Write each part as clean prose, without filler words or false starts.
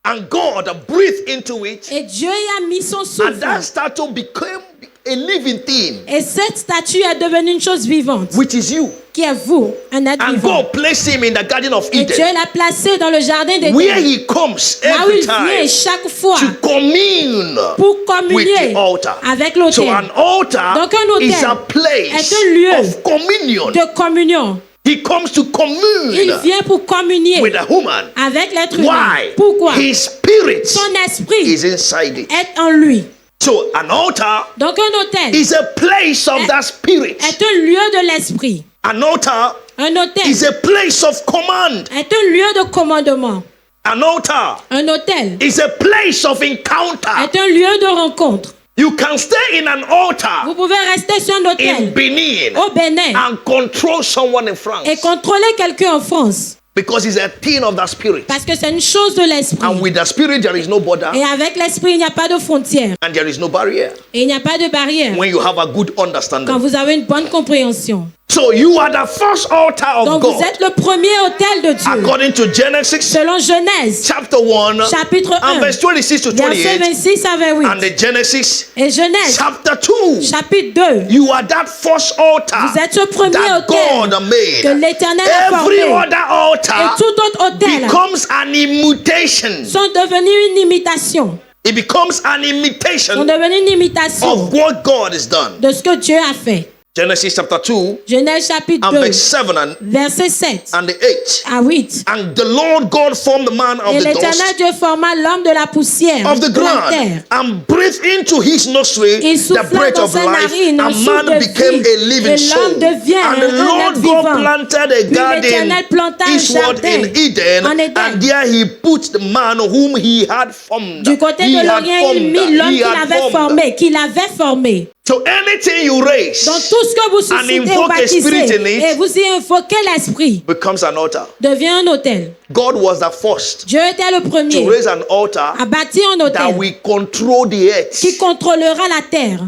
And God breathed into it. Et Dieu y a mis son And souffle. that statue became a living thing, Et cette statue est devenue une chose vivante, which is you. qui est vous, un être And vivant. God placed him in the Garden of Et Dieu Eden, l'a placé dans le jardin d'Éden, where he comes là où every il vient time chaque fois to commune pour with communier the altar. avec So l'autel. an altar Donc un autel is a place est un lieu of communion. de communion. He comes to Il commune vient pour communier with a woman. avec l'être humain. Why? Pourquoi? His spirit Son esprit is inside it. est en lui. So an altar Donc un autel is a place of that spirit. est un lieu de l'esprit. An altar Un autel is a place of command. est un lieu de commandement. An altar Un autel is a place of encounter. est un lieu de rencontre. You can stay in an altar Vous pouvez rester sur un in autel Benin au Bénin and control someone in France et contrôler quelqu'un en France. because it's a thing of the spirit. Parce que c'est une chose de l'esprit. And with the spirit, there is no border Et avec l'esprit, il n'y a pas de frontière. and there is no barrier Et il n'y a pas de barrière when you have a good quand understanding. vous avez une bonne compréhension. So you are the first altar of Donc vous God êtes le premier autel de Dieu. according to Genesis Selon Genèse, chapter 1 chapitre 1, and verse 26 to verset 28 26 à and 28. the Genesis Et Genèse, chapter 2. chapitre 2. You are that first altar Vous êtes ce premier that autel God made. que l'Éternel a Every formé. other Et altar tout autre autel becomes an imitation. sont devenus une imitation. It becomes an Sont imitation devenus une imitation of what God has done. de ce que Dieu a fait. Genesis chapter 2 Genèse chapitre and 2, verse 7 verset 7 and the 8. à 8. And the Lord God formed the man of Et the l'Éternel dust Dieu forma l'homme de la poussière of the de la ground terre. and breathed into his nostril Il the souffla breath dans of ses life, narines un and souffle man de became vie. a living Et soul. l'homme devient And the un Lord être God vivant. planted a Puis garden l'Éternel planta un eastward jardin in Eden, en Éden. and there he put the man whom he had formed. Du côté He de had l'Orient, il mit l'homme He qu'il had avait formé, qu'il avait formé. So anything you raise Donc tout ce que vous suscitez ou invoke a spirit bâtissez in it et vous y invoquez l'esprit becomes an altar. devient un autel. God was the first Dieu était le to premier raise an altar à bâtir un that autel will control the earth. qui contrôlera la terre.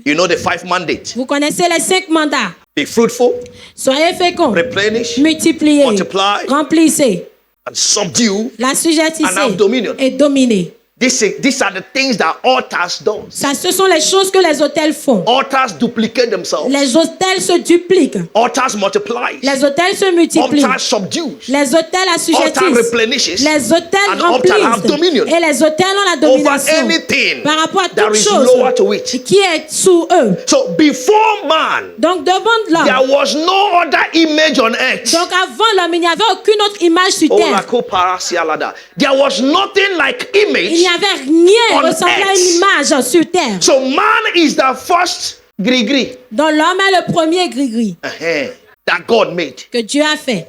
You know the 5 mandates. Vous connaissez les 5 mandats. Be fruitful, Soyez féconds, replenish, multipliez, multiply, remplissez, and subdue. la And sujettissez have dominion. et dominez. These are the things that altars do. Ça, ce sont les choses que les autels font. Altars duplicate themselves. Les autels se dupliquent. Altars multiply. Les autels se multiplient. Altars subdue. Les autels Altar assujettissent. replenishes. Les autels And altar have remplissent. dominion Et les autels ont la over domination anything par rapport à that toute is chose lower to it. qui est sous eux. So before man, Donc devant l'homme. there was no other image on earth. Donc avant l'homme, il n'y avait aucune autre image sur Oh, terre. la coparasialada. There was nothing like Il image. n'y avait rien on ressemblant à earth. une image sur terre. So man is the first grigri Donc l'homme est le premier gris-gris that God made. que Dieu a fait.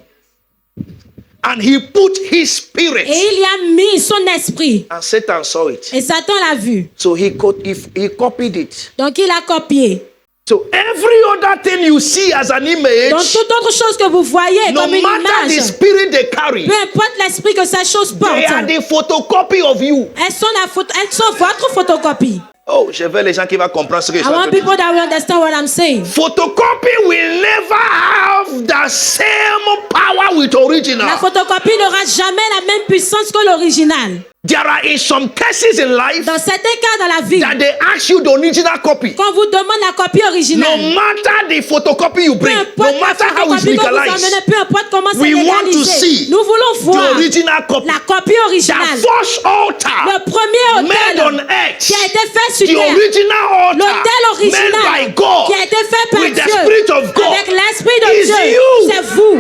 And he put his spirit. Et il y a mis son esprit. And Satan saw it. Et Satan l'a vu. So he copied it. Donc il a copié. So every other thing you see as an image, Donc toute autre chose que vous voyez no comme une matter the image, spirit they carry, peu importe l'esprit que ces choses portent, they are the photocopy of you. elles sont votre photocopie. Oh, je veux les gens qui vont comprendre ce que je I suis en want train de dire. people that will understand what I'm saying. Photocopy will never have the same power with original. La photocopie n'aura jamais la même puissance que l'original. There are in some cases in life Dans certains cas dans la vie, that they ask you the original copy. quand vous demande la copie No originale, matter the photocopy you peu bring, importe no la matter how it's photocopie que vous legalized, emmenez, peu importe comment c'est we want to légalisé, see nous voulons the voir original copy. la copie The originale. first altar Le premier made on autel earth, qui a été fait sur the terre, original altar l'autel made by original God qui a été fait par with the Dieu, Spirit of God avec l'Esprit de is Dieu, you. c'est vous.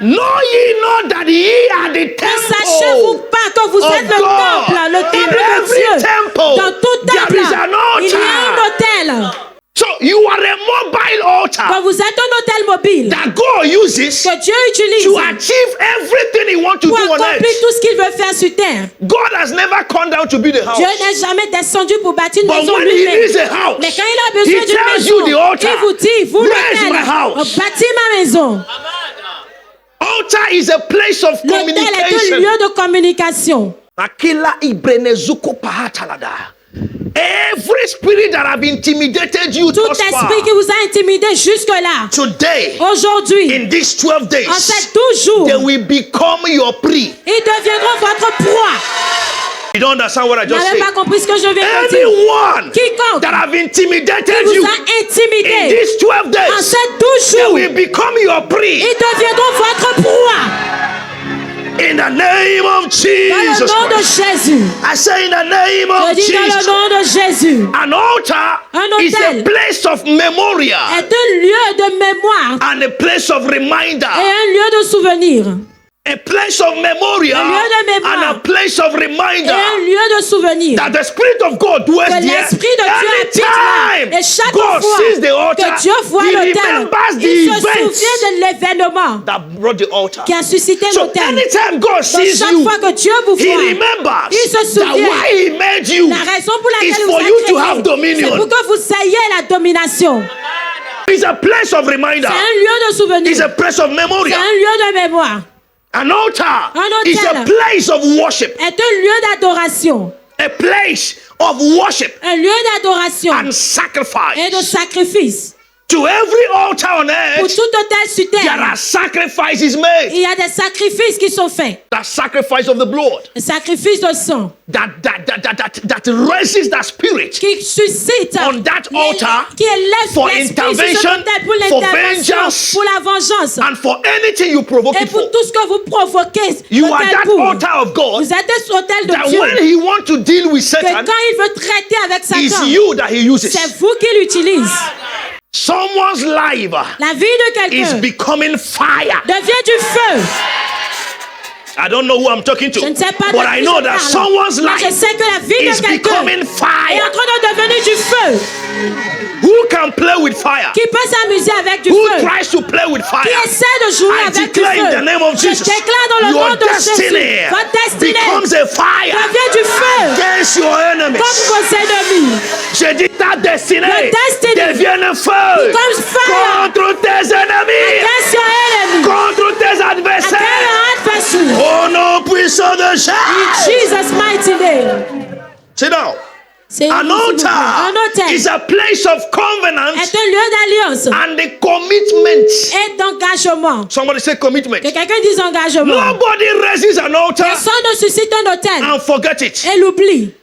Know ye not that ye are the Sachez-vous temple pas que vous of êtes le God? temple In de every Dieu. temple, Dans tout there temple, is an il y a altar. un autel. So you are a mobile altar Donc vous êtes un autel mobile that God uses que Dieu utilise to achieve everything He wants to pour do on accomplir earth. tout ce qu'il veut faire sur terre. God has never come down to build a house. Dieu n'est jamais descendu pour bâtir une But maison when He lui-même. needs a house, Mais quand il a besoin He d'une tells maison, you the altar. il vous dit, vous Where is my l'autel, house? bâtis ma maison. Altar is a place of L'autel est un communication. lieu de communication. Akila ibrenezuko pahatalada. Every spirit that have intimidated you Tout thus far, esprit qui vous a intimidé jusque-là, today, aujourd'hui, in these 12 days, en ces 12 jours, they will become your prey. ils deviendront votre proie. You don't understand what I Vous just n'avez pas said? compris ce que je viens de dire. Anyone Quiconque that have qui intimidated vous you a in intimidé these 12 en days, ces 12 they jours, will become your prey. ils deviendront votre proie. In the name of Dans le Jesus nom de Christ. Jésus. I say in the name Je of dis dans Jesus. le nom de Jésus. An altar Un is a autel place of memorial est un lieu de mémoire and a place of et reminder. un lieu de souvenir. A place of memorial Un lieu de mémoire. and a place of Et reminder un lieu de souvenir. that the Spirit of God dwells Que there. l'Esprit de Dieu habite là. Anytime Et chaque God fois sees the altar, que Dieu voit He l'autel, remembers the il se events souvient de l'événement that brought the altar. qui a suscité So l'autel. anytime God Donc sees chaque you, fois que Dieu vous He voit, remembers il se that souvient. why He made you La raison pour is laquelle for vous you êtes to have créé, dominion. c'est pour que vous ayez la domination. It's a place of reminder. C'est un lieu de souvenir. It's a place of C'est memorial. un lieu de mémoire. An altar Un is a autel. place of worship. Est un lieu d'adoration. A place of worship Un lieu d'adoration and sacrifice. et de sacrifice. To every altar on Pour earth, tout autel sur there terre, are sacrifices made. il y a des sacrifices qui sont faits. The sacrifice of the blood Des sacrifices de sang that raises the spirit qui suscitent, on that altar qui élèvent for l'esprit sur cet intervention, autel pour for l'intervention, vengeance, pour la vengeance and for anything you provoke et it for. pour tout ce que vous provoquez. You are l'autel that pour. altar of God Vous êtes cet autel de that Dieu. when He wants to deal with Que Satan, quand il veut traiter avec it's Satan, you that He uses. c'est vous qui l'utilisez. Someone's life La vie de is quelqu'un becoming fire. devient du feu. I don't know who I'm talking to, Je ne sais pas de but qui I know je that parle. someone's Mais je life sais que la vie is de quelqu'un becoming est fire. en train de devenir du feu. Who can play with fire? Qui peut s'amuser avec du Who feu? tries to play with Qui fire? essaie de jouer I avec du declare in the feu? name of Je Jesus, déclare dans le your nom de Jésus, destiny votre destinée becomes a fire devient du feu against your enemies. contre vos ennemis. J'ai dit ta destinée Your destiny devient un feu becomes fire contre tes ennemis, against your enemy, contre tes against adversaires. your adversary. Au nom puissant de In Jésus. Jesus' mighty name. Sit down. C'est An un altar autel is a place of covenant est un lieu d'alliance and the commitment. et d'engagement. Somebody say commitment. Que quelqu'un dise engagement. Nobody raises an altar Personne ne suscite un autel and forget it. et l'oublie.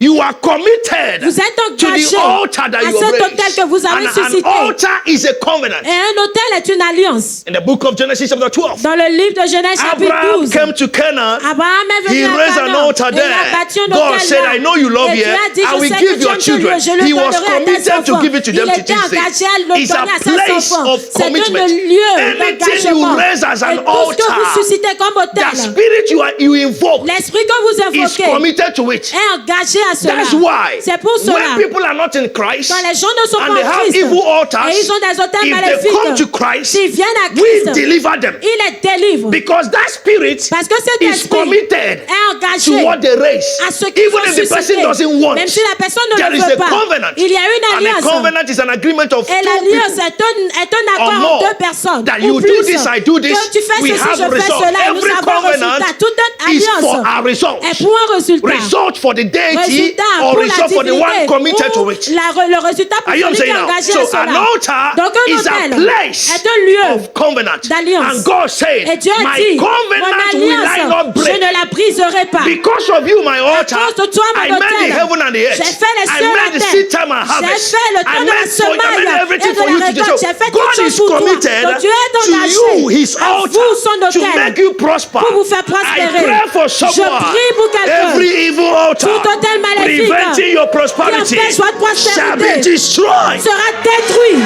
You are committed Vous êtes to the engagé altar that à you cet have autel que vous avez raised. And an suscité. altar is a covenant. Et un autel est une alliance. In the book of Genesis chapter 12, Dans le livre de Genèse chapitre Abraham 12, came to Canaan. Abraham est He venu à raised an Canaan. altar Et il a there. bâti un God autel said, là. I know you love Et Dieu here. a dit, I je will sais give que tu your aimes ce children. lieu. Je le He was donnerai à tes committed to enfants. give it to them Il to était this engagé à day. le It's a donner à ses place enfants. of C'est un commitment. lieu Anything you d'engagement. raise as Et an tout ce que vous altar, suscitez comme the autel, spirit you invoke l'esprit que vous is invoquez committed to it. est engagé à cela. That's why C'est pour cela. when people are not in Christ Quand les gens ne sont and pas they en have Christ evil altars, et ils ont des autels if they come maléfiques, to Christ, s'ils viennent à we Christ, deliver them. il les délivre. Because that spirit Parce que cet is esprit committed est engagé to what they raise. à ce qu'ils Even ont if the person suscité. doesn't want, Même si la personne ne there le is veut a pas, covenant. il y a une And a alliance. covenant is an agreement of Et two l'alliance people. est un accord or more, entre deux personnes. that Ou you plus. do this, I do this, Que tu fais we ceci, have je fais result. cela. Nous Every avons un covenant résultat. Toute notre is for alliance our result. est pour un résultat. Result for the deity Résultat or pour la result for the one divinité committed to ou it. le résultat pour Are you celui qui est saying now? engagé So à cela. an altar Donc un is a autel place est un lieu of covenant. d'alliance. And God said, Et Dieu a my dit, mon covenant will I not alliance, je break. ne la briserai pas. Because of you, my altar, À cause de toi, mon I made autel, the heaven and the earth. j'ai fait les I cieux et made la the terre. seed time and J'ai harvest. fait le temps I de la made semaille everything et for de you la to do. récolte. So J'ai fait God toutes choses is pour toi. committed Donc Dieu est to engagé you, his à altar, vous, son to autel, make you prosper. pour vous faire I prospérer. pray for Je someone, prie pour quelqu'un. every evil altar Tout autel maléfique preventing your prosperity qui empêche votre shall be prospérité destroyed. sera détruit.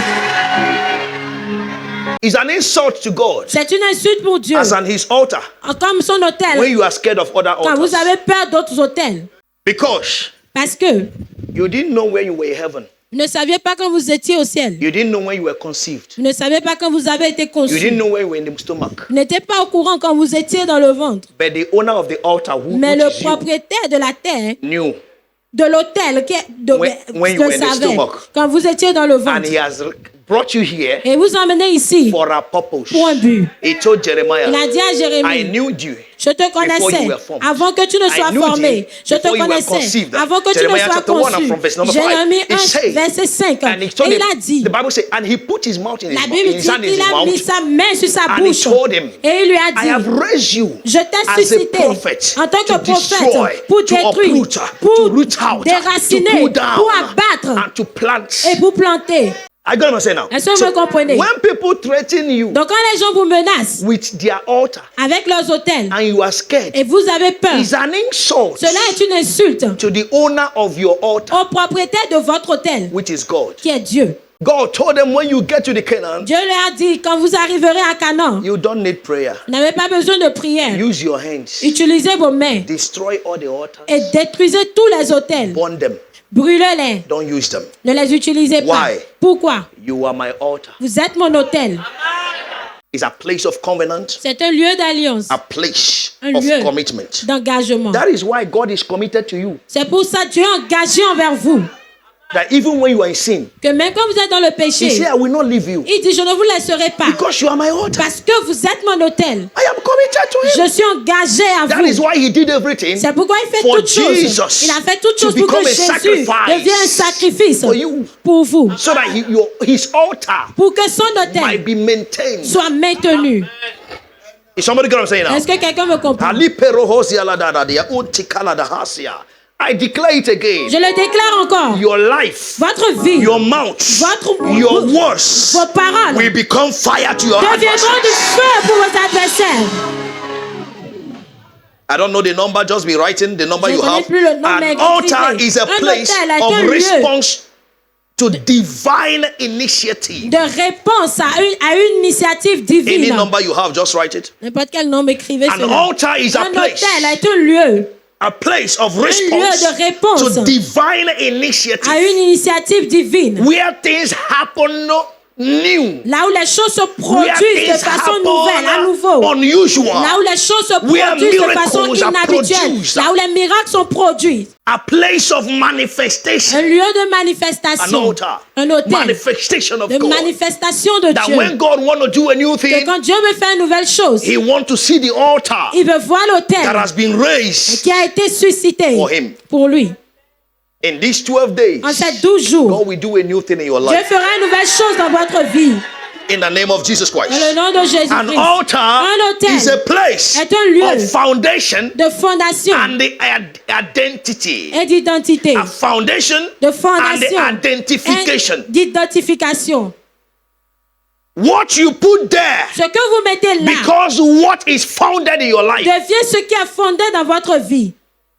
It's an insult to God C'est une insulte pour Dieu. as on his altar Comme son when autel. you are scared of other Quand vous altars. avez peur d'autres autels. Because Parce que you didn't know where you were in heaven. vous ne saviez pas quand vous étiez au ciel. You didn't know when you were conceived. Vous ne saviez pas quand vous avez été You conçu. didn't know when you were in the stomach. Vous n'étiez pas au courant quand vous étiez dans le ventre. But the owner of the altar, Mais which le is you, propriétaire de la terre, knew. de l'autel, When you were in the savait stomach. quand vous étiez dans le And ventre. he has brought you here et vous emmenez ici for a purpose. pour un but. He told Jeremiah, Il a dit à I Jérémie, knew you. je te connaissais avant que tu ne sois formé. Je te connaissais avant que tu ne sois conçu. Jérémie 1, verset 5. Et il a dit, The Bible says, and he put his mouth in la his Bible mouth, his dit hand in qu'il his a mis mouth, sa main sur sa and he bouche. told him, Et il lui a I have dit, raised you je t'ai as a suscité prophet en tant que to destroy, prophète pour to détruire, uproot, pour to root out, to déraciner, pull down, pour abattre and to plant. et pour planter. I got what I'm saying now. Est-ce que vous me comprenez? When people threaten you Donc quand les gens vous menacent with their altar avec leurs autels and you are scared, et vous avez peur, it's an insult cela est une insulte to the owner of your altar, au propriétaire de votre autel, which is God. qui est Dieu. God told them when you get to the Canaan, Dieu leur a dit, quand vous arriverez à Canaan, you don't need prayer. vous n'avez pas besoin de prière. Use your hands. Utilisez vos mains Destroy all the altars. et détruisez tous les autels. Burn them. Brûlez-les. Don't use them. Ne les utilisez pas. Why? Pourquoi? You are my altar. Vous êtes mon autel. It's a place of covenant, C'est un lieu d'alliance, a place un of lieu commitment. d'engagement. That is why God is committed to you. C'est pour ça que Dieu est engagé envers vous. That even when you are in sin, Que même quand vous êtes dans le He péché, said, I will not leave you il dit, je ne vous laisserai pas. because you are my altar. Parce que vous êtes mon autel. I am committed to Him. Je suis engagé à That is vous. why He did everything C'est pourquoi il fait for toutes choses. Jesus Il a fait toutes to choses pour que become a Jésus sacrifice devienne un sacrifice for you, pour vous. so that His altar Pour que son might autel be maintained. soit maintenu. Is somebody get what I'm saying now? Est-ce que quelqu'un me comprend? I declare it again. Je le déclare encore. Your life, Votre vie, your mouth, votre your words vos paroles will become fire to your deviendront du adversaries. feu pour vos adversaires. I don't know the number, just be writing the number Je you connais have. plus le nom, mais An altar écrivez. is a Un place autel est un of lieu response to divine initiative. de réponse à une initiative Any divine. number you have, just write it. N'importe quel nom, écrivez An cela. altar is a Un place, autel est un lieu a place of lieu response de réponse to divine à initiative, une initiative divine. where things happen new, Là où les choses se where produisent de things façon nouvelle, à nouveau. happen unusual, Là où les choses se Where produisent de façon miracles are inhabituelle. produced. Là où les miracles sont produits. a place of manifestation, Un lieu de manifestation. an altar, Un autel manifestation of de God. manifestation de That Dieu. when God want to do a new Que thing, quand Dieu veut faire une nouvelle chose, He want to see the altar il veut voir that l'autel has been raised qui a été suscité for Him. pour lui. In these 12 days. En ces 12 jours, God will do a new thing in your Dieu life. fera une nouvelle chose dans votre vie. In the name of Jesus Dans le Christ. nom de An Jésus-Christ. altar Un autel is a place est un lieu of foundation de fondation and the identity. et d'identité. A foundation De and the fondation identification. et d'identification. What you put there Ce que vous mettez là because what is founded in your life. devient ce qui est fondé dans votre vie.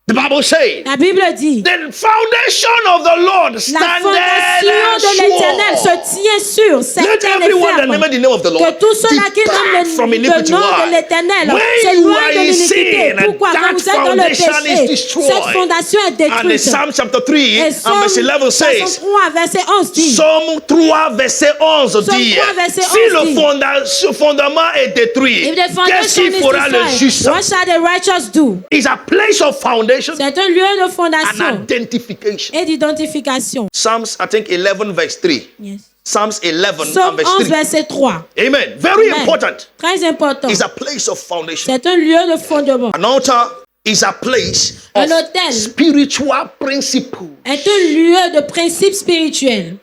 The Bible says, La Bible dit, the foundation of the Lord la standeth fondation de l'Éternel sure. se tient sûre, Let certaine et everyone that ferme. name the name of the Lord Que tous ceux-là qui depart from nomment iniquity. le nom Why? de l'Éternel When you s'éloignent are de in l'iniquité. sin, Pourquoi? Quand that vous êtes dans le foundation is péché, destroyed. cette fondation est And in détruite. Psalm chapter 3 Et and verse 11 says, Psalm 3, verset 11 dit, Psalm 3 verset 11 dit, 3, verset si 11 le dit, fondement est détruit, if the qu'est-ce foundation qu'il is fera le destroyed, juste? what shall the righteous do? It's a place of foundation C'est un lieu de and fondation identification. et d'identification. Psalms, I think 11 verse 3. Yes. Psalms 11 and Psalm verse 11, 3. verset 3. Amen. Very Amen. important. Très important. It's a place of foundation. C'est un lieu de fondement. An altar is a place Un of autel spiritual principle. est un lieu de principe spirituel.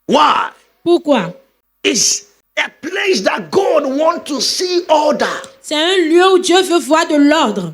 Why? Pourquoi? It's a place that God wants to see order. C'est un lieu où Dieu veut voir de l'ordre.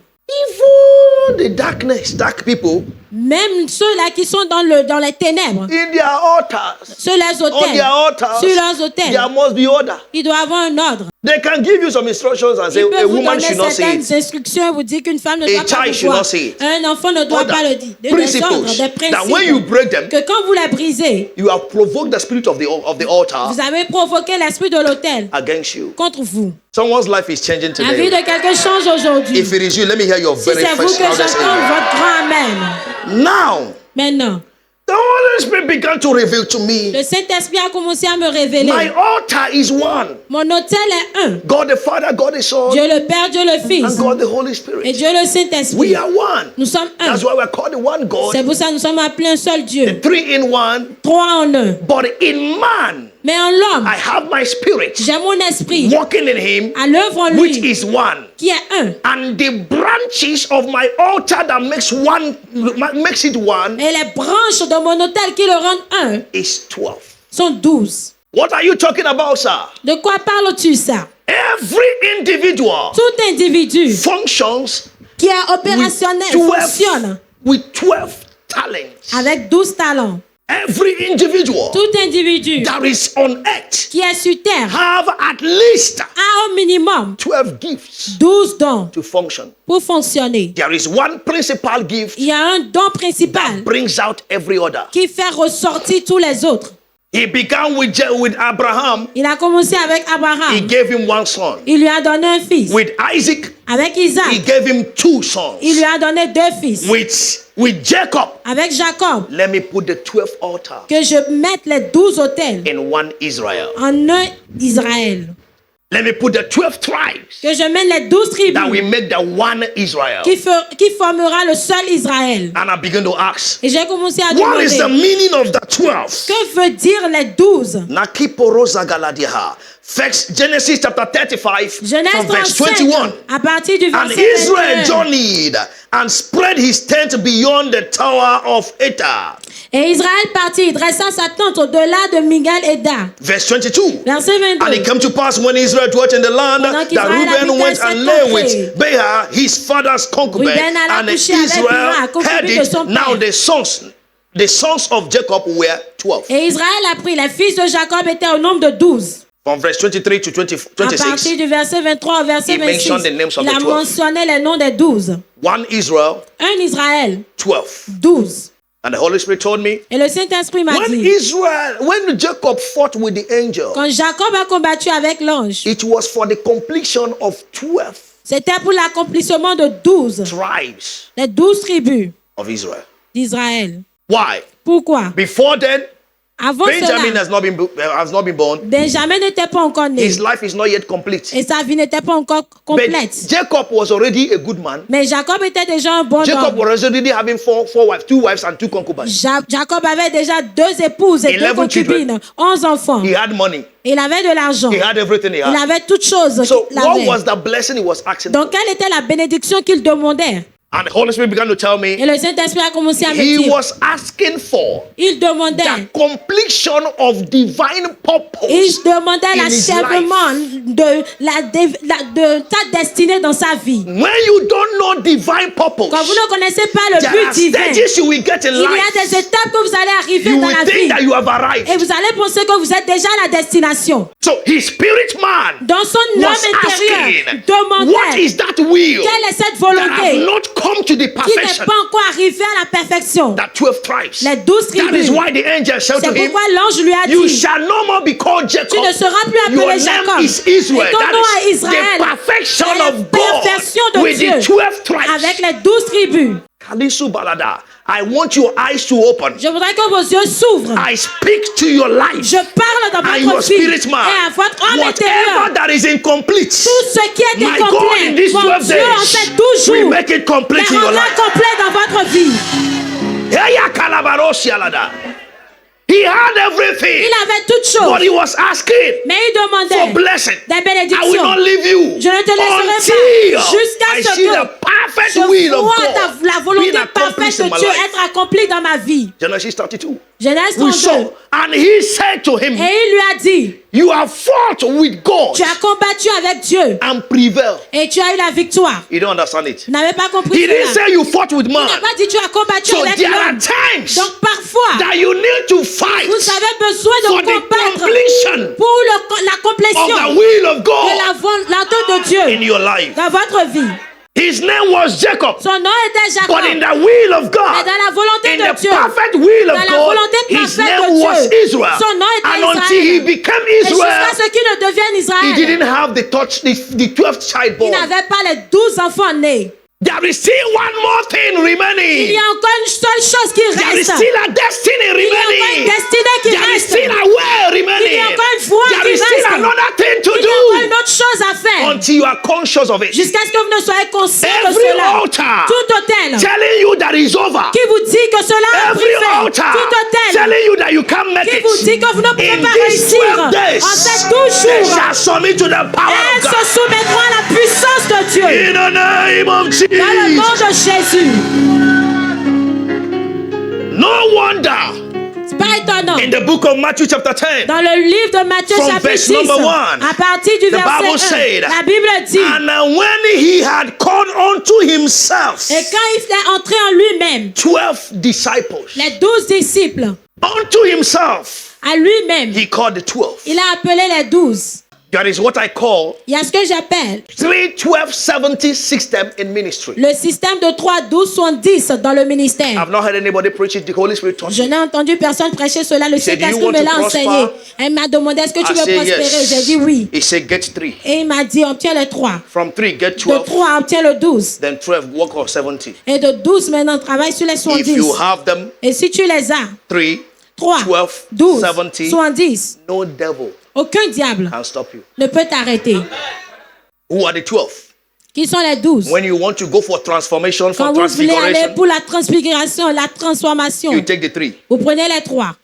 Even the dark people, Même ceux-là qui sont dans les ténèbres, in their altars, sur les on autels, their altars, sur leurs autels, there must be order. il doit avoir un ordre. They can give you some instructions and say Il peut a vous woman donner should not say certaines it. instructions et vous dire qu'une femme ne A doit pas child le should voir. not say it. Un enfant ne doit pas le dire. Des Principles ordres, des that when you principes. break them, Que quand vous les brisez, you have provoked the spirit of the altar vous avez provoqué l'esprit de l'autel against you. contre vous. Someone's life is changing La vie today. de quelqu'un change aujourd'hui. If it is you, let me hear your Si very c'est vous first que loudest j'entends amen. votre grand amen. Now, Maintenant, the Holy Spirit began to reveal to me, le Saint-Esprit a commencé à me révéler. my altar is one. Mon autel est un. God the Father, God the Son, Dieu le Père, Dieu le and Fils God the Holy et Spirit. Dieu le Saint-Esprit. We are one. Nous sommes un. That's why we're called the one C'est God. pour ça que nous sommes appelés un seul Dieu. The three in one. Trois en un. But in man, Mais en l'homme, I have my spirit j'ai mon esprit walking in him, à l'œuvre en which lui, is one. qui est un. And the branches of my altar that makes it one Et les branches de mon autel qui le rendent un is 12. sont 12. What are you talking about, sir? De quoi parles-tu, ça? Every individual Tout individu functions qui est opérationnel fonctionne with 12 talents. avec 12 talents. Every individual Tout individu that is on earth qui est sur terre have at least a au minimum 12 gifts 12 dons to function. pour fonctionner. There is one principal gift Il y a un don principal that brings out every other. qui fait ressortir tous les autres. He began with Abraham. Il a commencé avec He Abraham. gave him one son. Il lui a donné un fils. With Isaac, Avec he Isaac, gave him 2 sons. il lui a donné 2 fils. With Jacob, Avec Jacob, let me put the 12 altars que je mette les 12 autels in one Israel. en un Israël. Let me put the 12 tribes Que je mette les 12 that will tribus make the one Israel. qui formera le seul Israël. And I begin to ask, Et j'ai commencé à what is the demander, meaning of the 12? que veut dire les 12? First, Genesis chapter 35 Genèse from verse 35, 21. à partir du And verset Israel 21. journeyed and spread his tent beyond the tower of Etar. Et Israël partit, il dressa sa tente au-delà de Migdal Eda. Verse 22. Verset And it 22. came to pass when Israel dwelt in the land Pendant that qu'Israël Reuben habitait went cette and lay contrée. with Behar, his father's concubine, Reuben alla and coucher avec Israel Bilha, heard concubine de it. son Now père. the sons of Jacob were 12. Et Israël a pris, les fils de Jacob étaient au nombre de 12. From verse 23 to 20, À partir 26, du verset 23 au verset He 26, mentioned the names of il a the 12. mentionné les noms des 12. one Israel, Un Israël, 12. 12. And the Holy Spirit told me, Et le Saint-Esprit m'a when dit, when Jacob fought with the angel, quand Jacob a combattu avec l'ange, it was for the completion of 12 c'était pour l'accomplissement de 12, tribes les 12 tribus of Israel. d'Israël. Why? Pourquoi? Before then, Avant Benjamin cela, has not been born. Benjamin n'était pas encore né. His life is not yet complete. Et sa vie n'était pas encore But complète. Jacob was already a good man. Mais Jacob était déjà un bon Jacob homme. was already having four wives, 2 wives and 2 concubines. Jacob avait déjà 2 épouses et 2 11 concubines, 11 enfants. He had money. Il avait de l'argent. He had everything he Il had. avait toutes choses So qu'il what avait. was the blessing he was asking Donc, for? quelle était la bénédiction qu'il demandait? And the Holy Spirit began to tell me Et le Saint-Esprit a commencé à me he dire, was asking for il demandait the completion of divine purpose. Il demandait in his l'achèvement de ta destinée dans sa vie. When you don't know divine purpose, Quand vous ne connaissez pas le there but are divin, stages you will get in il y a life. des étapes que vous allez arriver You dans will la think vie. that you have arrived. Et vous allez penser que vous êtes déjà à la destination. So his spirit man Dans son homme was intérieur, asking, what demandait is that will quelle est cette that have volonté not come to the qui n'est perfection? pas encore arrivée à la perfection. That 12 tribes. Les 12 That is tribus. why the angel said to C'est him, pourquoi l'ange lui a you dit, shall no more be called Jacob. tu ne seras plus Your appelé name Jacob. is Israel. Et ton nom That est is Israël. the perfection C'est la of God perfection de with Dieu the 12 tribes. avec les 12 tribus. Kalisu Balada. I want your eyes to open. Je voudrais que vos yeux s'ouvrent. I speak to your life Je parle dans and your votre vie spirit man. et à votre âme intérieure. Whatever that is incomplete, Tout ce qui est my God, in incomplet, these mon 12 Dieu, en ces days, 12 we jours, make it complete les in your rendra life. complet dans votre vie. Heya Kalabarosi Alada. He had everything, Il avait toutes but choses, he was asking mais il for demandait blessing. des I will bénédictions. not leave you Je ne te laisserai until pas jusqu'à I ce see que the perfect je will of vois God la volonté being accomplished parfaite in de my Dieu life. être accomplie dans ma vie. Genesis 32. Genèse We 32. saw, and he said to him, Et il lui a dit, you have fought with God tu as combattu avec Dieu and prevailed. et tu as eu la victoire. You don't understand it. Vous n'avez pas compris He didn't cela. say you fought with Il man. n'a pas dit tu as combattu So avec there are l'homme. times Donc parfois, that you need to fight vous avez besoin de for the combattre completion pour la of complétion the will of de God la volonté de Dieu in your life. dans votre vie. His name was Jacob, Son nom était Jacob. but in the will of Mais God, dans la volonté in de the Dieu, perfect will dans of la God, volonté his parfaite name de was Dieu, Israel. son nom était And until he Israël. became Et Israel, jusqu'à ce qu'il ne devienne he Israël, didn't have the 12th child il born. n'avait pas les 12 enfants nés. There is still one more thing Il remaining. y a encore une seule chose qui There is reste. still a destiny Il y a encore une remaining. destinée qui There is reste. still a way Il y remaining. a encore une voie There qui is still reste. another thing to Il y a encore une do autre chose à faire. until you are conscious of it. Jusqu'à ce que vous ne soyez conscient de Every cela. altar Tout hôtel telling you that that is over. Qui vous dit que cela a pris Every fin. altar Tout autel telling you that you can't make qui it. vous dit que vous ne pouvez In pas these réussir. 12 days, En ces 12 they jours, shall submit to the power of elles se God. soumettront à la puissance de Dieu. In the name of Dans le nom Jesus. de Jésus. No wonder. C'est pas étonnant. In the book of Matthew chapter 10. Dans le livre de Matthieu From chapitre verse 10, number 1, à partir du the verset Bible 1, said, la Bible dit, And when he had called unto himself et quand il est entré en lui-même, 12 disciples, les 12 disciples, unto himself, à lui-même, he called the 12. il a appelé les 12. That is what I call Il y a ce que j'appelle 3-12-70 system in ministry. le système de 3, 12, 70 dans le ministère. I've not heard anybody preach it. The Holy Spirit taught Je me. n'ai entendu personne prêcher cela. Le said, "Do you Saint-Esprit want me to l'a prosper?" enseigné. Elle m'a demandé, est-ce que tu I veux say prospérer? J'ai dit yes. oui. He said, get 3. Et il m'a dit, obtiens les 3. From 3, get De 12. 3, obtiens le 12. Then 12, work on 70. Et de 12, maintenant, travaille sur les If 70. you have them, Et si tu les as, 3, 3, 12, 12, 70, 70, no devil aucun diable can stop you. ne peut t'arrêter. Who are the 12? Qui sont les 12? When you want to go for transformation, Quand for vous voulez aller transfiguration, pour la transfiguration, la transformation, you take the 3. vous prenez les 3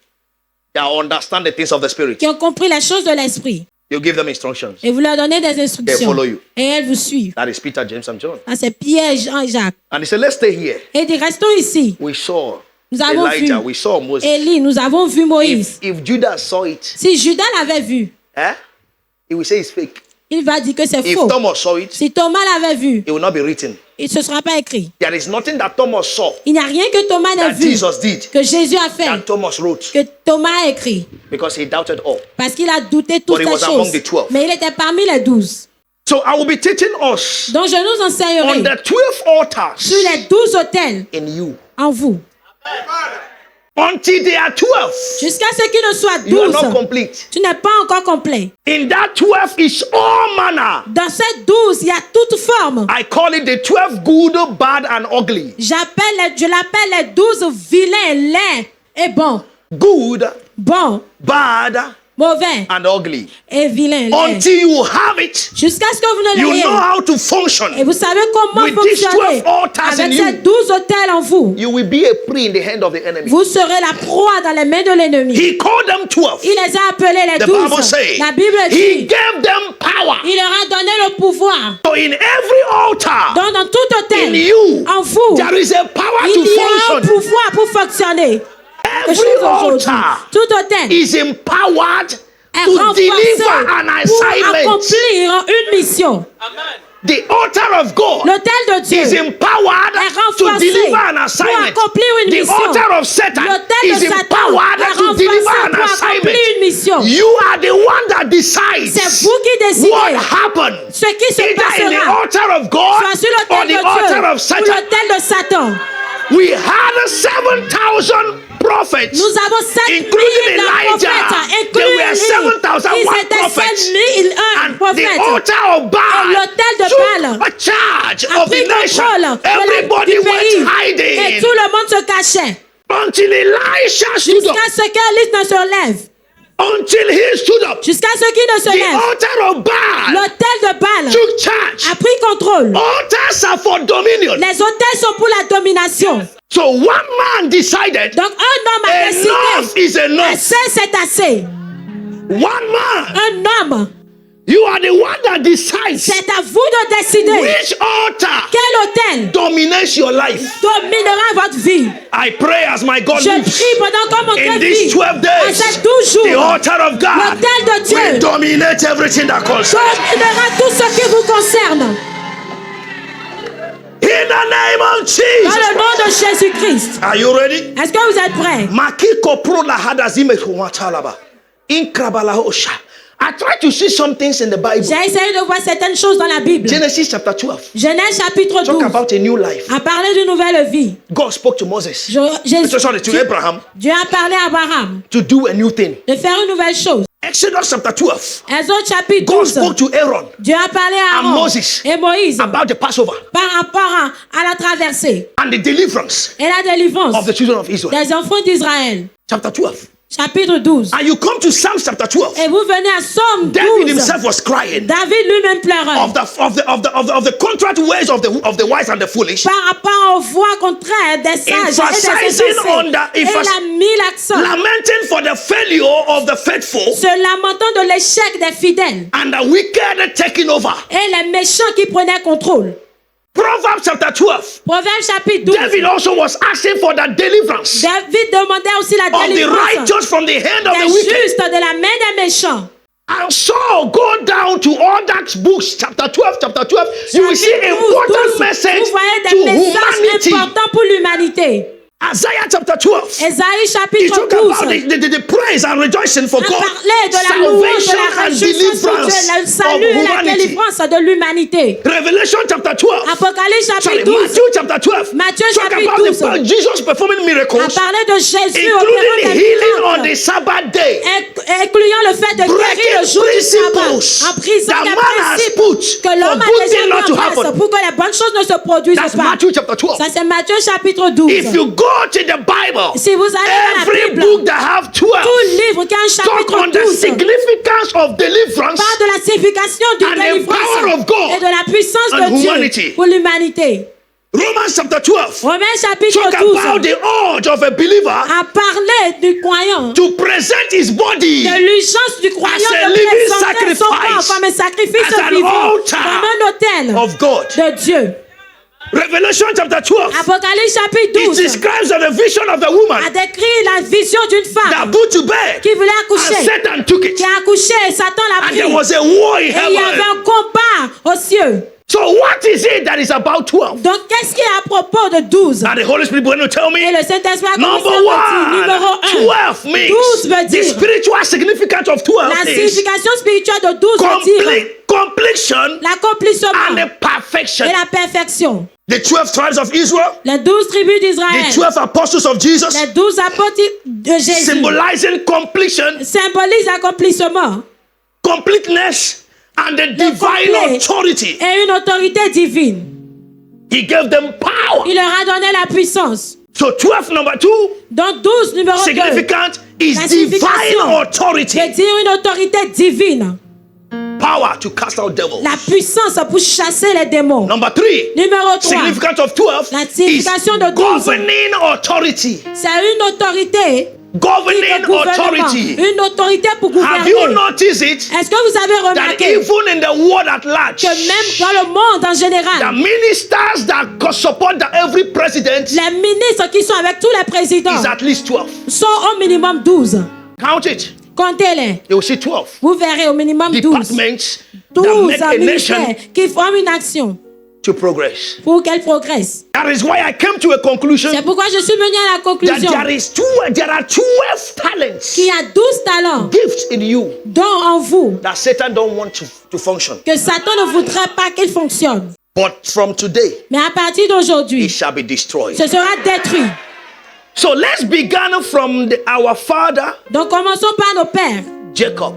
They understand the things of the Spirit. qui ont compris les choses de l'esprit. You give them instructions. Et vous leur donnez des They instructions. follow you. Et elles vous suivent. That is Peter, James, and John. Ah, c'est Pierre, Jean et Jacques. And he said, let's stay here. Et il dit, restons ici. We saw Nous avons Elijah, vu we saw Moses. Élie, nous avons vu Moïse. If Judas saw it, Si Judas l'avait vu, he will say it's fake. il va dire que c'est If faux. Thomas saw it, Si Thomas l'avait vu, it will not be written. il ne sera pas écrit. There is nothing that Thomas saw Il n'y a rien que Thomas n'a that vu, Jesus did, que Jésus a fait, that Thomas wrote, que Thomas a écrit. because he doubted all. Parce qu'il a douté toutes But he ces was among choses. the 12. Mais il était parmi les 12. So I will be teaching us Donc je nous enseignerai on the 12 altars sur les 12 autels in you. en vous. Until they are 12, Jusqu'à ce qu'il ne soit you are 12. not complete. Tu n'es pas encore complet. In that 12 is all manner. Dans ces 12, il y a toute forme. I call it the 12 good, bad, and ugly. Je l'appelle les 12 vilains, laids et bons. Good, Bon, bad, mauvais and ugly. et vilains. Laids. Until you have it, Jusqu'à ce que vous ne you l'ayez. know how to Et function. vous savez comment With these fonctionner 12 altars in avec you. ces 12 autels en vous. You will be a prey in the hand of the enemy. Vous serez la proie dans les mains de l'ennemi. He called them 12. Il les a appelés les The 12. Bible says La Bible he dit, gave them power. il leur a donné le pouvoir. So in every altar Donc dans tout in hôtel, you, en vous, there is a power to il y a un function. pouvoir pour fonctionner. Quelque Every chose aujourd'hui. altar Tout hôtel is empowered est to renforcé deliver an pour assignment. accomplir une mission. The altar of God L'hôtel de Dieu is empowered est to renforcé deliver an pour assignment. accomplir une The mission. altar of Satan L'autel is de Satan empowered est to deliver renforcé an pour accomplir une mission. assignment. You are the one that decides C'est vous qui décidez what happened. ce qui se Either in the passera. altar of God Soit sur or l'autel the de altar Dieu of ou Satan. l'autel de Satan. We had 7,000 prophets, Nous avons 7 including 000 Elijah. prophètes, There were inclus 7,001 Ils étaient prophets. 7 001 And the prophètes. altar of Et Baal l'autel de took Baal a charge a of pris the nation. contrôle Everybody du pays. was Et hiding tout le monde se cachait. until Elisha stood up. Jusqu'à ce qu'Élise ne se lève. Until he stood up. Jusqu'à ce qu'il ne se The lève. altar of Baal L'autel de Baal took charge. a pris contrôle. Altars are for dominion. Les autels sont pour la domination. So one man decided Donc un homme a enough décidé. is enough. Assez, c'est assez. One man. Un homme, You are the one that decides c'est à vous de décider which altar quel autel dominates your life. dominera votre vie. I pray as my God Je lives. prie pendant que mon In Dieu these vit. 12 En days, ces 12 the jours, altar of God l'autel de Dieu will dominate everything that concerns. dominera tout ce qui vous concerne. In the name of Dans Jesus. le nom de Jésus-Christ. Are you ready? Est-ce que vous êtes prêts? Makiko pro la hadazime huatalaba. Inkrabalahosha. I try to see some things in the Bible. J'ai essayé de voir certaines choses dans la Bible. Genesis chapter 12. Genèse chapitre Talk 12 about a new life. a parlé d'une nouvelle vie. God spoke to Moses. Sorry, to Abraham Dieu a parlé à Abraham to do a new thing. de faire une nouvelle chose. Exodus chapter 12. Exode chapitre God 12. spoke to Aaron Dieu a parlé à and Aaron Moses et Moïse about the Passover par rapport à la traversée and the deliverance et la délivrance of the children of Israel. des enfants d'Israël. Chapter 12. Chapitre 12. And you come to Psalms chapter 12. Et vous venez à Somme 12. David himself was crying. David lui-même pleurait. Of the contrary ways of the wise and the foolish. Par rapport aux voies contraires des sages et des insensés. Et il a mis l'accent. Lamenting for the failure of the faithful. Se lamentant de l'échec des fidèles. And the wicked taking over. Et les méchants qui prenaient contrôle. Proverbs chapter 12. Proverbs chapitre 12. David also was asking for the deliverance. David demandait aussi la délivrance. Of the righteous from the hand of the wicked. Des justes de la main des méchants. And so go down to all that books, chapter 12. You will see important message to humanity. Important pour l'humanité. Isaiah chapter 12. Esaïe chapitre 12. About the praise and rejoicing for God. Salvation and deliverance of humanity. De l'humanité. Revelation chapter 12. Apocalypse chapitre 12. Matthew chapter 12. Matthieu chapitre 12. Jesus performing miracles. A parlé de Jésus including healing on the Sabbath day. Incluant le fait de guérir le jour du sabbat. En brisant les principes que l'homme a déjà mis en place pour que les bonnes choses ne se produisent pas. Matthew chapter 12. Ça c'est Matthieu chapitre 12. If you go to the Bible, si vous allez dans la Bible, book that have 12, tout livre qui a un chapitre 12 the significance of deliverance parle de la signification de délivrance et de la puissance de Dieu pour l'humanité. Romans chapter 12. Romains chapitre 12. About the urge of a believer a parlé du croyant. To present his body. De l'urgence du croyant de présenter son corps comme un sacrifice vivant, comme un autel of God. De Dieu. Revelation chapter 12. Apocalypse chapitre 12. It describes the vision of the woman. A décrit la vision d'une femme. That put to bed. Qui voulait accoucher. And Satan took it. Qui a accouché et Satan l'a pris. And there was a war in heaven. Et il y avait un combat aux cieux. So what is it that is about 12? Donc qu'est-ce qui est à propos de 12? And the Holy Spirit going to tell me. Et le Saint-Esprit a number one, numéro 1. 12 means 12 veut dire the spiritual significance of 12. La signification spirituelle de 12 veut dire completion. L'accomplissement. And the perfection. Et la perfection. The 12 tribes of Israel. Les 12 tribus d'Israël. The 12 apostles of Jesus. Les 12 apôtres de Jésus. Symbolizing completion. Symbolise l'accomplissement. Completeness. And the divine authority. Et une autorité divine. He gave them power. Il leur a donné la puissance. So 12 number 2. Donc 12 numéro 2. Significant is divine authority. Veut dire une autorité divine. Power to cast out devils. La puissance pour chasser les démons. Number 3. Numéro 3. Significance of 12. La signification de 12. Governing authority. C'est une autorité. Governing authority. Une autorité pour gouverner. Have you noticed it? Est-ce que vous avez remarqué that even in the world at large, que même dans le monde en général, the ministers that support every president, les ministres qui sont avec tous les présidents, is at least 12. Sont au minimum 12. Count it. Comptez-les. You will see 12. Vous verrez au minimum 12. Departments 12 ministères qui forment une action. To progress. Pour qu'elle progresse. That is why I came to a conclusion. C'est pourquoi je suis venu à la conclusion. There are 12 talents. Qu'il y a 12 talents. Gifts in you. Dons en vous. That Satan don't want to function. Que Satan ne voudrait pas qu'il fonctionne. But from today. Mais à partir d'aujourd'hui. It shall be destroyed. Ce sera détruit. So let's begin from our father. Donc commençons par nos pères. Jacob.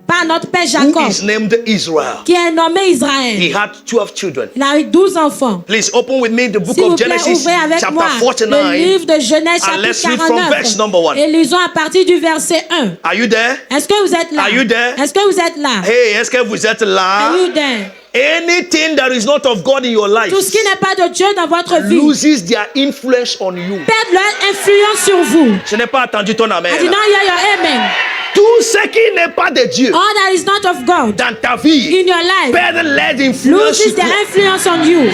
Par notre père Jacob. Who is named Israel. Qui est nommé Israël. He had 12 children. Il a eu 12 enfants. Please open with me the book of Genesis, chapter 49. Le livre de Genèse, chapitre 49. Et lisons à partir du verset 1. Are you there? Est-ce que vous êtes là? Are you there? Est-ce que vous êtes là? Hey, est-ce que vous êtes là? Are you there? Anything that is not of God in your life, tout ce qui n'est pas de Dieu dans votre vie, loses their influence on you. Perd leur influence sur vous. Je n'ai pas entendu ton amen. I did not hear your amen. Tout ce qui n'est pas de Dieu, all that is not of God, dans ta vie, in your life, perd leur influence loses their influence on you.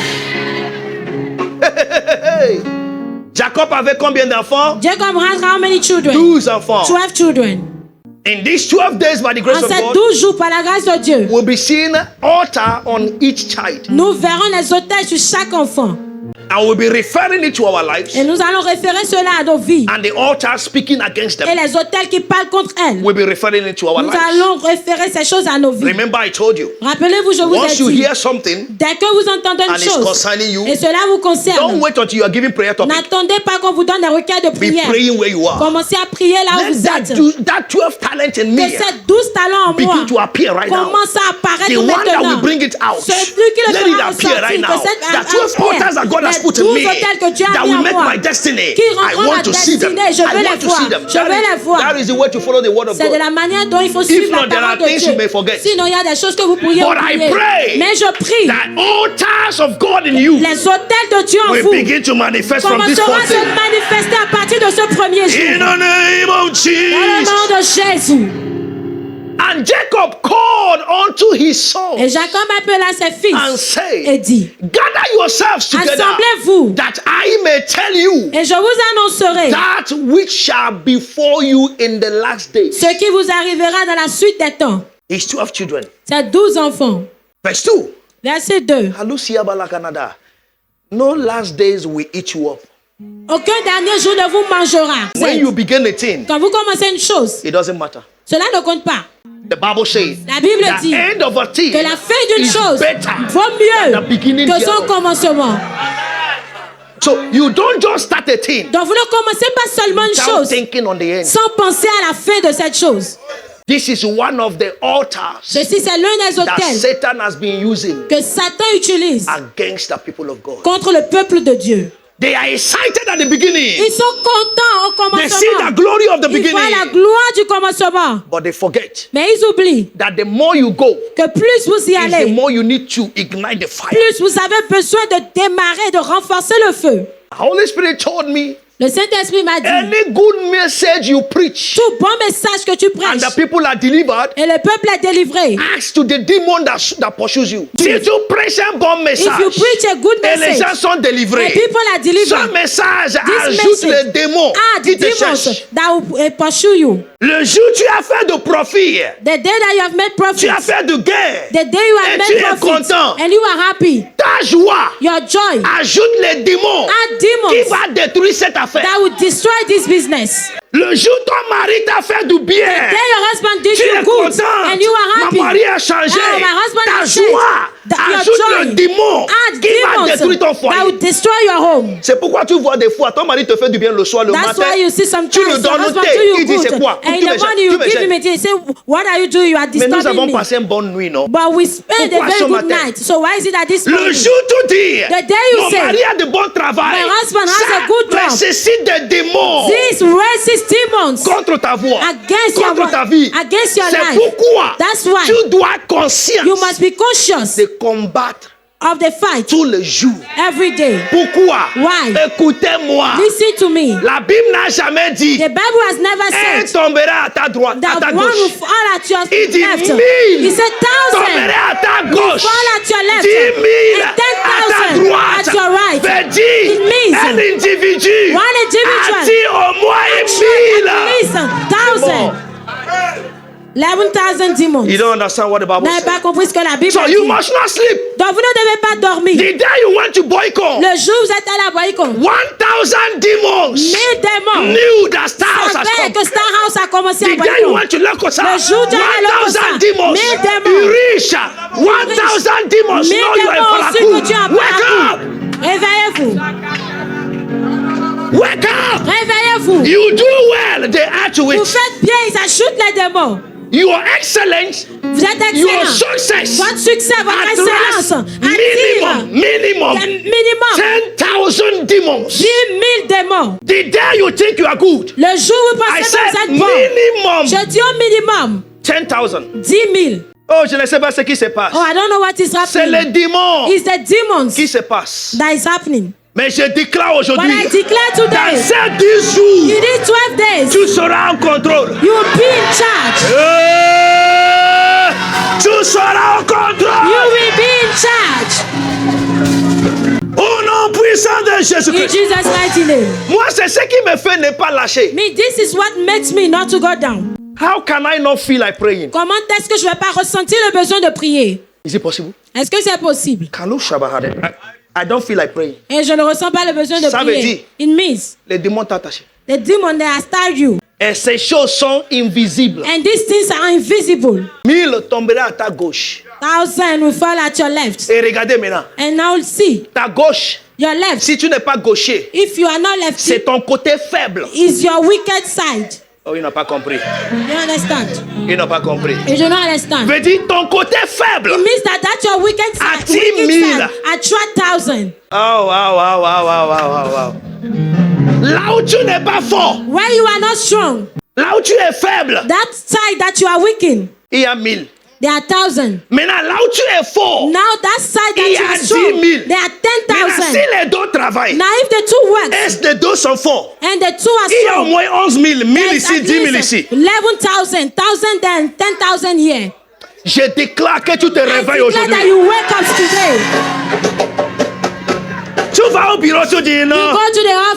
Jacob avait combien d'enfants? Jacob had how many children? 12 enfants. 12 children. In these 12 days, by the grace of God, 12 jours par la grâce de Dieu, we'll be seeing altar on each child. Nous verrons les autels sur chaque enfant. And we'll be referring it to our lives. Et nous allons référer cela à nos vies. And the altar speaking against them. Et les autels qui parlent contre elles. We'll be referring it to our lives. Nous allons référer ces choses à nos vies. Remember, I told you. Rappelez-vous, je vous ai dit. Once you hear something, dès que vous entendez une chose, concerning you, et cela vous concerne, don't wait until you are giving prayer topic. N'attendez pas qu'on vous donne des requêtes de prière. Be praying where you are. Commencez à prier là où vous êtes. That 12 talent in me. Que ces 12 talents en moi begin to appear right now. Commence à apparaître the maintenant. one that will bring it out. Celui qui le Let it appear right now. The 12 altars that God has has put in me that will make my destiny. I want to see them. I want to see them. That is the way to follow the word of God. C'est de la manière dont il faut suivre la parole de Dieu. Sinon, il y a des choses que vous pourriez oublier. Mais je prie that altars of God in you les autels de Dieu en vous begin to manifest from this commenceront à se manifester à partir de ce premier jour. In the name of Jesus. Dans le nom de Jésus. And Jacob called unto his sons. Et Jacob appela ses fils and said, et dit, gather yourselves together, assemblez-vous, that I may tell you et je vous annoncerai that which shall befall you in the last days. Ce qui vous arrivera dans la suite des temps. His 12 children. C'est 12 enfants. Verse 2. Verset 2. No last days will eat you up. Aucun dernier jour ne vous mangera. When you begin a thing, quand vous commencez une chose, it doesn't matter. Cela ne compte pas. The Bible says la Bible dit que la fin d'une chose vaut mieux que son commencement. So you don't just start a thing. Donc vous ne commencez pas seulement une chose sans penser à la fin de cette chose. This is one of the altars Ceci, c'est l'un des autels Satan has been using que Satan utilise against the people of God. Contre le peuple de Dieu. They are excited at the beginning. Ils sont contents au commencement. They see the glory of the beginning. Ils voient la gloire du commencement. But they forget. Mais ils oublient that the more you go, que plus vous y allez, the more you need to ignite the fire. Plus vous avez besoin de démarrer, de renforcer le feu. The Holy Spirit told me. Le Saint-Esprit m'a dit, any good message you preach, tout bon message que tu prêches, and the people are delivered, et le peuple est délivré, ask to the demon that pursues you. Si tu prêches un bon message, if you preach a good message, et les gens sont délivrés, people are delivered, ce message ajoute les démons qui te cherchent. That will pursue you. Le jour où tu as fait de profit, the day that you have made profit, tu as fait de gain, the day you have made profit, content, and you are happy, ta joie, your joy, ajoute les démons qui va détruire cette affaire. That will destroy this business. Le jour où ton mari t'a fait du bien, the day your husband did tu you es good, content, and you are happy. Mon mari a changé, my husband ta has joie ajoute le démon qui va détruire ton foyer. That will destroy your home. C'est pourquoi tu vois des fois ton mari te fait du bien le soir, le matin. Why you see tu le donnes au thé, il dit c'est quoi? And in the morning you give him a tea, say what are you doing? You are disturbing me. Mais nous avons passé une bonne nuit, non? But we spent a very good night. So why is it that this morning? Le jour tout dire, the day you mon say, mari a de bon travail, my husband has a good job. Nécessite des démons. This raises demons contre ta voix, against contre ta vie. Against your life. C'est pourquoi That's why tu dois être conscient. You must be conscious de combattre of the fight tous les jours. Every day. Pourquoi? Why? Écoutez-moi. Listen to me. La Bible n'a jamais dit. The Bible has never said. Tombera à ta droite, à ta gauche. One will fall at your Il dit left. 1000. He said 1000. Tombera à ta gauche. Fall at your left. 10 000 and 10,000 à ta droite. at your right. Fait dire It means un individu one individual a dit au moins 1000. 11,000 demons. You don't understand what the Bible says. Pas compris ce que la Bible so dit. you must not sleep. Donc vous ne devez pas dormir. The day you went to Boycott, le jour où vous êtes allé à Boycott, 1,000 demons 1000 démons knew that Star House has come. que Star House a commencé à Boycott. The day you went to Lokosa, le jour où tu allé à Lokosa, 1,000 demons. You reach 1,000 demons. Know you are in Parakou. Wake up! Réveillez-vous. Wake up! Réveillez-vous. You do well. They add to it. Vous faites bien, ils ajoutent les démons. Your excellence, vous êtes excellent. Your success, votre succès, votre excellence, minimum 10,000 demons. 10,000 démons. The day you think you are good, le jour où vous pensez que vous êtes bon, minimum. Je dis au minimum 10,000. 10,000. Oh, je ne sais pas ce qui se passe. Oh, I don't know what is happening. C'est les démons. It's the demons qui se passe. That is happening. Mais je déclare aujourd'hui, I declare today, dans ces 10 jours, in these 12 days, tu seras en contrôle. You will be in charge. Tu seras en contrôle. You will be in charge. Au nom puissant de Jésus-Christ. In Jesus' mighty name. Moi, c'est ce qui me fait ne pas lâcher. Me, this is what makes me not to go down. How can I not feel like praying? Comment est-ce que je ne vais pas ressentir le besoin de prier? Is it possible? Est-ce que c'est possible? I don't feel like praying. Et je ne ressens pas le besoin de prier. Veut dire, it means les démons t'attachent. The demons they have tied you. Et ces choses sont invisibles. And these things are invisible. 1000 tombera à ta gauche. 1,000 will fall at your left. Et regardez maintenant. And now see. Ta gauche. Your left. Si tu n'es pas gaucher, if you are not lefty, c'est ton côté faible. Is your wicked side. Oh, il n'a pas compris. You understand? Il n'a pas compris. You do not understand. Veut dire ton côté faible. It means that your wicked side, À 10 000. At 12,000. Oh, wow. Là où tu n'es pas fort. Where you are not strong. Là où tu es faible. That side that you are weak in. Il y a 1000. There are 1,000. Maintenant, là où tu es fort. Now that side that il y you a are strong. 10 000. There are 10,000. Si les deux travaillent. Now if the two work. Est-ce que les deux sont forts? And the two are strong. Il y a au moins 11 000. 1000 ici, 10 000 ici. 11,000. 1,000 then 10,000 here. Je déclare que tu te réveilles aujourd'hui. That you wake up today. Tu vas au bureau, tu dis non.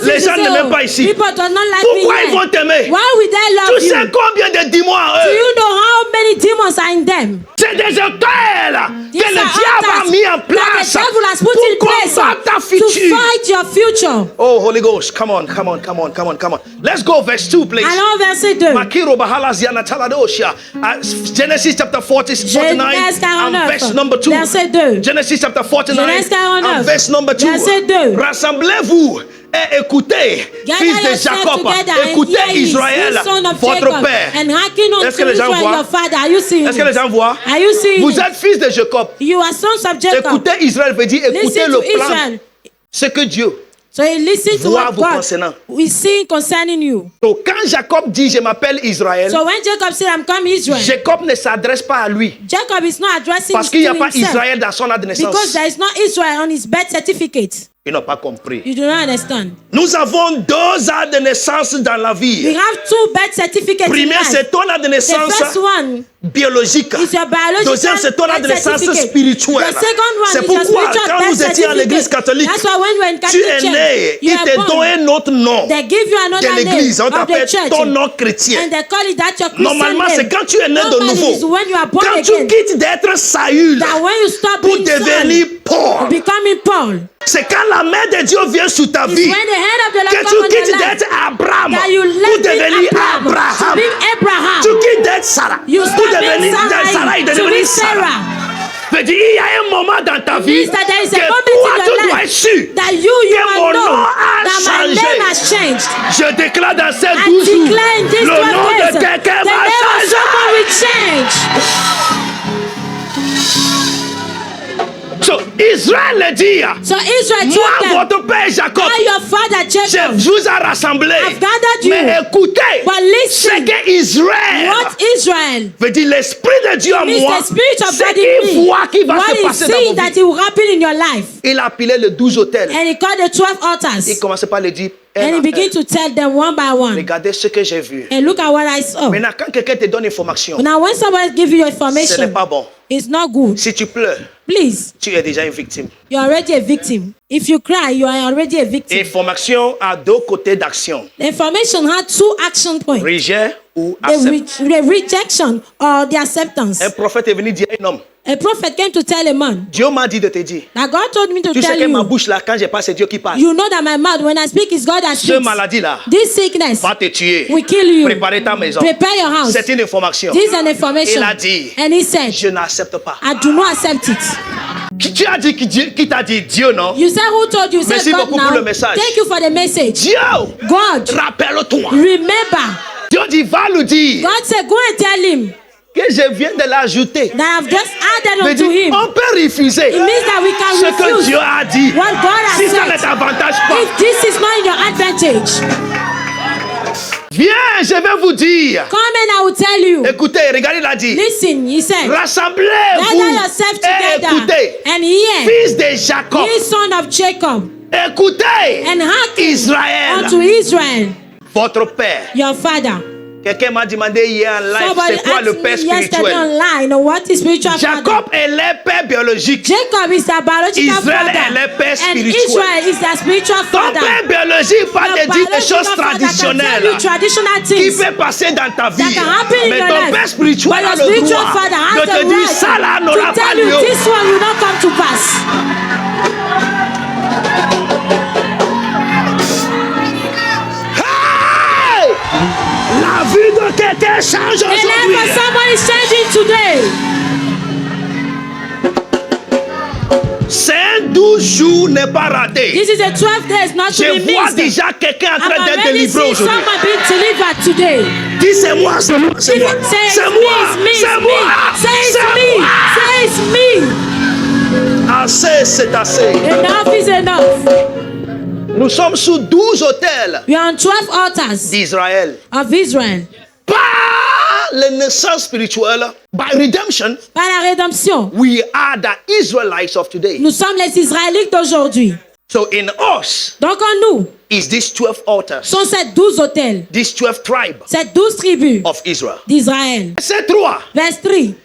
Les gens ne m'aiment pas ici. Pourquoi ils vont t'aimer? Why will they love you? Tu sais combien de démons en eux? Do you know how many demons are in them? C'est des hôtels que le diable a mis en place pour combattre ta future. To fight your future. Oh, Holy Ghost, come on. Let's go, verse 2, please. Alors, verset 2. Genesis chapter 49 and verse number 2. Verset 2. Genesis chapter 49 and verse number 2. Verset 2. Rassemblez-vous et écoutez, fils de Jacob, écoutez Israël, votre père. Est-ce que les gens voient? Est-ce que les gens voient? Vous êtes fils de Jacob. You are sons of Jacob. Écoutez Israël veut dire écoutez le plan. Ce que Dieu voit vous concernant. We see concerning you. Donc quand Jacob dit je m'appelle Israël, so when Jacob said I'm come Israel, Jacob ne s'adresse pas à lui. Jacob is not addressing parce qu'il n'y a pas Israël dans son acte de naissance. Because there is not Israel on his birth certificate. Ils n'ont pas compris. You do not understand. Nous avons deux actes de naissance dans la vie. We have two birth certificates. Premier, c'est ton acte de naissance biologique. Deuxième, c'est ton acte de naissance spirituelle. C'est pourquoi quand nous étions à l'église catholique, tu es né, ils te donnent un autre nom de l'église. On t'appelle ton nom chrétien. Normalement, c'est quand tu es né de nouveau. Quand tu quittes d'être Saül pour devenir Paul. C'est quand la main de Dieu vient sur ta vie que tu quittes d'être Abraham pour devenir Abraham. Tu quittes d'être Sarah pour devenir Sarah et devenir Sarah. Il y a un moment dans ta vie que toi tu dois être sûr que mon nom a changé. Je déclare dans ces 12 jours le nom de quelqu'un va changer. So Israël dit, moi votre père Jacob, je vous ai rassemblé, mais écoutez ce que Israël veut dire, l'esprit de Dieu en moi, c'est qu'il voit qui va se passer dans vos vies. Il a appelé les 12 hôtels. Il commençait par le dire. And he began to tell them one by one. Regardez ce que j'ai vu. And look at what I saw. Maintenant, quand quelqu'un te donne information, now when somebody gives you information, ce n'est pas bon. It's not good. Si tu pleures, please, tu es déjà une victime. You are already a victim. If you cry, you are already a victim. Information a deux côtés d'action. Information had two action points. Rejet ou acceptance. The rejection or the acceptance. Un prophète est venu dire à un homme. A prophet came to tell a man. Dieu m'a dit de te dire. That God told me to tu tell sais que you. Ma bouche là, quand je parle, c'est Dieu qui parle. You know that my mouth, when I speak, is God that speaks. Cette maladie là, this sickness, va te tuer. We kill you. Préparez ta maison. Prepare your house. C'est une information. This is an information. Il a dit. And he said, je n'accepte pas. I do not accept it. Tu as dit qui t'a dit Dieu, non? You said who told you? Merci God beaucoup now. pour le message. Thank you for the message. Dieu, God, rappelle-toi. Remember. Dieu dit va lui dire. God said, go and tell him. Que je viens de l'ajouter. That I've just added onto him. On peut refuser. It means that we can ce que Dieu a dit. What God has si said. ça ne t'avantage pas. If this is not in your advantage. Viens, je vais vous dire. Come and I will tell you. Écoutez, regardez, il a dit. Listen, he said. Rassemblez-vous et écoutez. And hear. Fils de Jacob. He son of Jacob. Écoutez. And hearken Israël. Unto Israel. Votre père. Your father. Quelqu'un m'a demandé hier en live, c'est quoi le père spirituel? Online, what is spiritual Jacob est le père biologique. Jacob is the biological Israël father. est le père spirituel. And Israel is the spiritual father. Ton père biologique va te dire des choses traditionnelles qui peuvent passer dans ta vie. Mais ton père spirituel a le droit de te dire ça là n'aura pas lieu. This one will not come to pass. La vie de quelqu'un change aujourd'hui. The life of someone is changing today. C'est 12 jours n'est pas raté. This is a 12 days not to be missed. Je vois déjà quelqu'un en train d'être délivré aujourd'hui. Someone being delivered today. Dis c'est moi, c'est moi, c'est moi. C'est moi, c'est moi. C'est me. Assez, c'est assez. Enough is enough. Nous sommes sous 12 autels. We are on 12 altars d'Israël. Of Israel. Par la naissance spirituelle, by redemption, par la rédemption, we are the Israelites of today. Nous sommes les Israélites d'aujourd'hui. So in us, donc en nous, is these 12 altars. Sont ces 12 autels. These 12 tribes. Ces 12 tribus. Of Israel. D'Israël. Verset 3. Verset 3.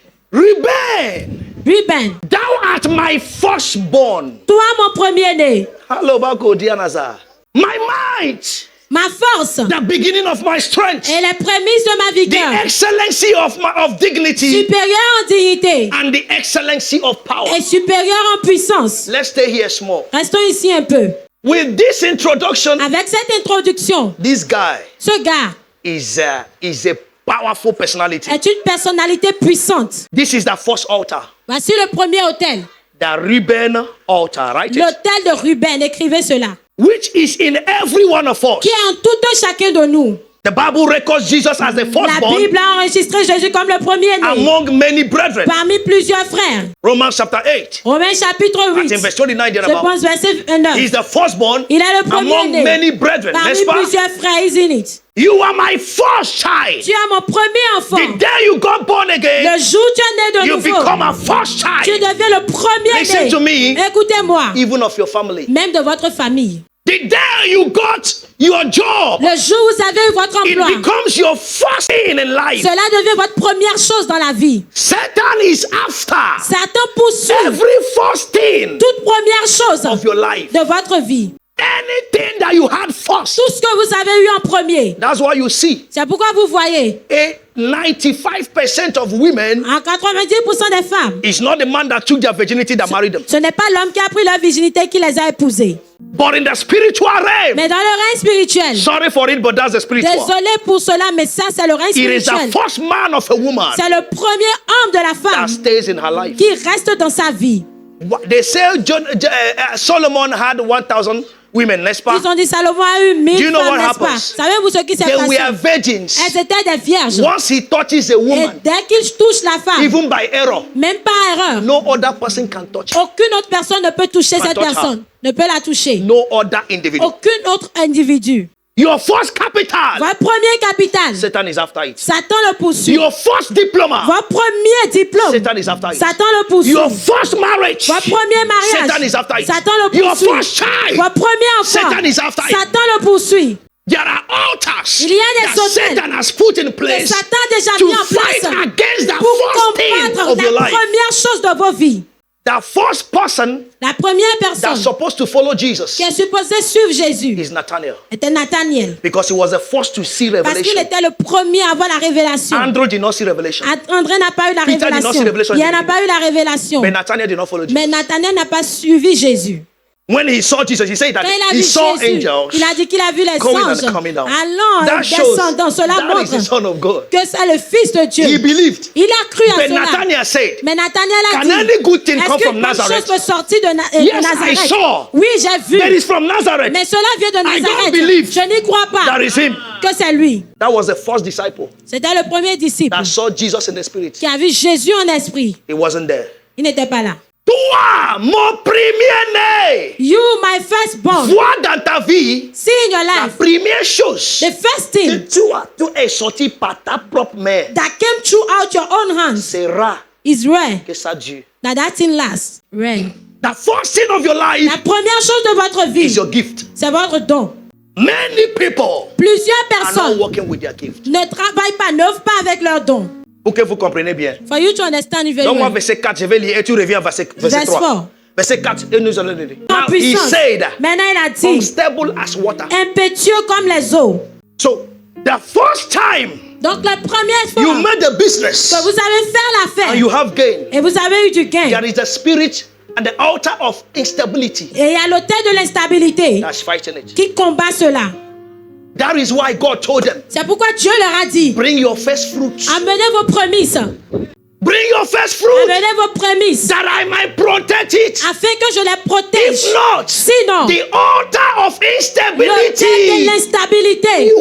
Reuben, thou art my firstborn. Toi mon premier-né. Hello, Bako Dianaza. My might. Ma force. The beginning of my strength. Et les prémices de ma vigueur. The excellency of dignity. Supérieur en dignité. And the excellency of power. Et supérieur en puissance. Let's stay here small. Restons ici un peu. With this introduction. Avec cette introduction. This guy. Ce gars. Is a powerful personality. Est une personnalité puissante. This is the first altar. Voici le premier autel. The Reuben altar, right? L'autel de Ruben, écrivez cela. Which is in every one of us. Qui est en tout un chacun de nous. The Bible records Jesus as the firstborn. La Bible a enregistré Jésus comme le premier-né. Among many brethren. Parmi plusieurs frères. Romans chapter 8. Romains chapitre 8. In verse 29, je pense verset 9. He's the firstborn. Il est le premier-né. Among many brethren. Parmi plusieurs frères, isn't it? You are my first child. Tu es mon premier enfant. The day you got born again, le jour où tu es né de you nouveau, become a first child. Tu deviens le premier-né. Listen to me. Écoutez-moi. Even of your family. Même de votre famille. The day you got your job, le jour où vous avez eu votre emploi, it becomes your first thing in life. Cela devient votre première chose dans la vie. Satan is after Satan poursuit every first thing toute première chose of your life. De votre vie. Anything that you had first. Tout ce que vous avez eu en premier. That's why you see. C'est pourquoi vous voyez. 95% of women. En 90% des femmes. It's not the man that took their virginity that married them. Ce n'est pas l'homme qui a pris leur virginité qui les a épousées. But in the spiritual realm. Mais dans le règne spirituel. Sorry for it, but that's the spiritual. Désolé pour cela, mais ça c'est le règne spirituel. It is the first man of a woman. C'est le premier homme de la femme. That stays in her life. Qui reste dans sa vie. They say Solomon had 1,000 women, n'est-ce pas? Ils ont dit Salomon a eu 1000 femmes, n'est-ce pas? Savez-vous Savez-vous ce qui s'est passé? They were virgins. Elles étaient des vierges. Once he touches a woman, et dès qu'il touche la femme, even by error, même par erreur, no other person can touch. Aucune autre personne ne peut toucher cette personne. Ne peut la toucher. No other individual. Aucun autre individu. Your first capital. Votre premier capital. Satan is after it. Satan le poursuit. Your first diploma. Votre premier diplôme. Satan is after it. Satan le poursuit. Your first marriage. Votre premier mariage. Satan is after it. Satan le poursuit. Your first child. Votre premier enfant. Satan is after it. Satan le poursuit. There are altars. Il y a des autels. Satan has put in place. Que Satan a déjà to mis en place. Fight against the pour first thing combattre of your la life. première chose de vos vies. The first person. La première personne that's supposed to follow Jesus. Qui est supposée suivre Jésus. Is Nathanael. Était Nathanael. Because he was the first to see revelation. Parce qu'il était le premier à avoir la révélation. Andrew did not see revelation. André n'a pas eu la Peter révélation. Did not see revelation. Il n'a pas eu la révélation. But Nathanael did not follow Jesus. Mais Nathanael n'a pas suivi Jésus. When he saw Jesus, he said that he saw angels. Il a dit qu'il a vu les anges allant et descendant. Cela montre que c'est le Fils de Dieu. He believed. Il a cru à cela. Nathanael said, mais Nathanael a can dit, any good thing come est-ce from qu'une Nazareth? chose peut sortir de Nazareth? I saw. Oui, j'ai vu. But it's from Nazareth. Mais cela vient de Nazareth. I don't believe je n'y crois pas that is him. Que c'est lui. That was the first disciple. C'était le premier disciple that saw Jesus in the spirit. Qui a vu Jésus en esprit. He wasn't there. Il n'était pas là. Toi, mon premier-né. You, my firstborn. Vois dans ta vie. See in your life. La première chose. The first thing. Que tu es sorti par ta propre main. That came throughout your own hands. C'est rare. Is rare. Que ça dure. Now that thing lasts. Rare. The first thing of your life. La première chose de votre vie. Is your gift. C'est votre don. Many people. Plusieurs personnes. Are not working with their gift. Ne travaillent pas, n'œuvrent pas avec leur don. Pour que vous compreniez bien. For you to understand very well. Donc moi verset 4, je vais lire et tu reviens verset 3. Verset 4, et nous allons lire. Now he said, maintenant il a dit, unstable as water. Impétueux comme les eaux. So, the first time. Donc la première fois you made the business. Que vous avez fait l'affaire. And you have gain. Et vous avez eu du gain. There is a spirit and the altar of instability. Et il y a l'autel de l'instabilité. That's fighting it. Qui combat cela. That is why God told them. C'est pourquoi Dieu leur a dit. Bring your first fruits. Amenez vos prémices. Bring your first fruit. Amenez vos prémices. That I might protect it. Afin que je les protège. If not, sinon, the altar of instability de l'instabilité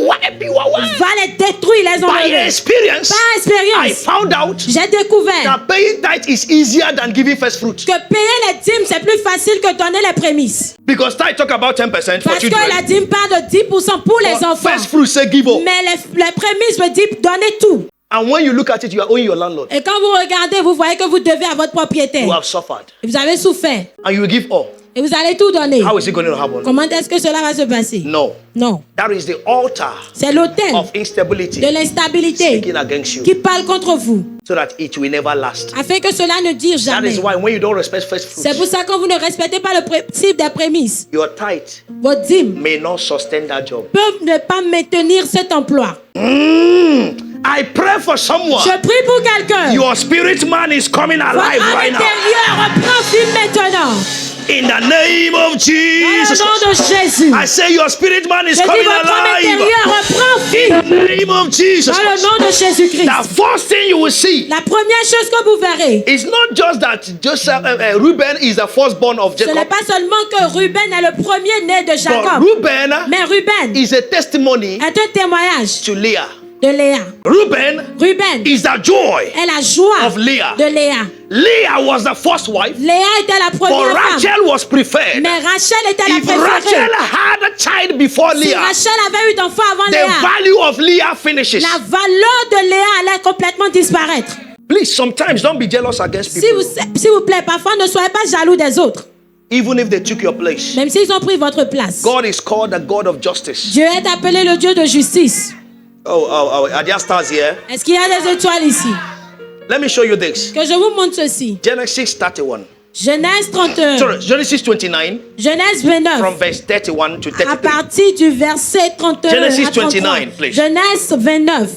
va les détruire, les enlever. By experience, par expérience, I found out j'ai découvert that paying tithe is easier than giving first fruit. Que payer les dîmes c'est plus facile que donner les prémices. Because tithe talk about 10% for Parce children. que la dîme parle de 10% pour les enfants. First fruit say give all. Mais les prémices veut dire donner tout. And when you look at it, you are owing your landlord. Et quand vous regardez, vous voyez que vous devez à votre propriétaire. You have suffered. Vous avez souffert. And you will give all. Et vous allez tout donner. How is it going to happen? Comment est-ce que cela va se passer? No. Non. That is the altar. C'est l'autel of instability. De l'instabilité speaking against you. Qui parle contre vous. So that it will never last. Afin que cela ne dure jamais. That is why when you don't respect first fruits. C'est pour ça que quand vous ne respectez pas le principe des prémices. Your tithe. Votre dîme. May not sustain that job. Peuvent ne pas maintenir cet emploi. I pray for someone. Je prie pour quelqu'un. Your spirit man is coming alive right now. Votre intérieur reprend vie maintenant. In the name of Jesus. Dans le nom de Jésus. I say your spirit man is coming alive. In the name of Jesus. Dans le nom de Jésus-Christ. The first thing you will see. La première chose que vous verrez. It's not just that Joseph, Reuben is the firstborn of Jacob. Ce n'est pas seulement que Ruben est le premier né de Jacob. But Reuben mais Ruben is a testimony. Est un témoignage. To Leah. De Léa. Ruben is the joy est la joie of Leah. De Léa. Leah was the first wife. Léa était la première femme. Rachel was preferred. Mais Rachel était la préférée. Rachel had a child before si Leah, Rachel avait eu d'enfant avant Léa, the value of Leah finishes. La valeur de Léa allait complètement disparaître. Please, sometimes don't be jealous against people. S'il vous plaît, parfois ne soyez pas jaloux des autres. Even if they took your place. Même s'ils ont pris votre place. God is called the God of justice. Dieu est appelé le Dieu de justice. Are there stars here? Est-ce qu'il y a des étoiles ici? Let me show you this. Que je vous montre ceci. Genesis 31. Genèse 31. Sorry, Genesis 29. Genèse 29. From verse 31 to 33. À partir du verset 31 Genesis à 33. 29, please. Genèse 29.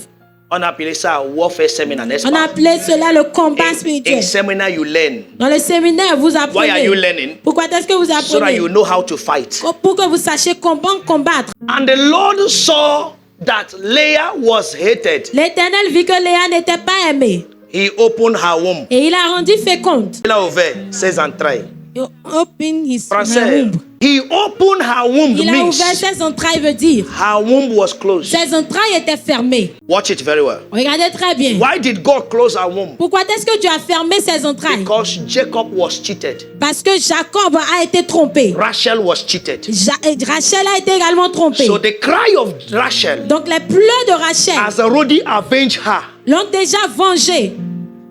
On appelait ça warfare seminar, n'est-ce pas? On appelait cela le combat spirituel. In seminar you learn. Dans le séminaire, vous apprenez. Why are you learning? Pourquoi est-ce que vous apprenez? So that you know how to fight. Pour que vous sachiez comment combattre. And the Lord saw that Leah was hated. L'Éternel vit que Léa n'était pas aimée. He opened her womb. Et il a rendu féconde. Il a ouvert ses entrailles. Open his Français. womb. He opened her womb. Il a ouvert ses entrailles veut dire. Her womb was closed. Ses entrailles étaient fermées. Watch it very well. Regardez très bien. Why did God close her womb? Pourquoi est-ce que Dieu a fermé ses entrailles? Because Jacob was cheated. Parce que Jacob a été trompé. Rachel was cheated. Rachel a été également trompée. So the cry of Rachel. Donc les pleurs de Rachel. Has already avenged her. L'ont déjà vengé.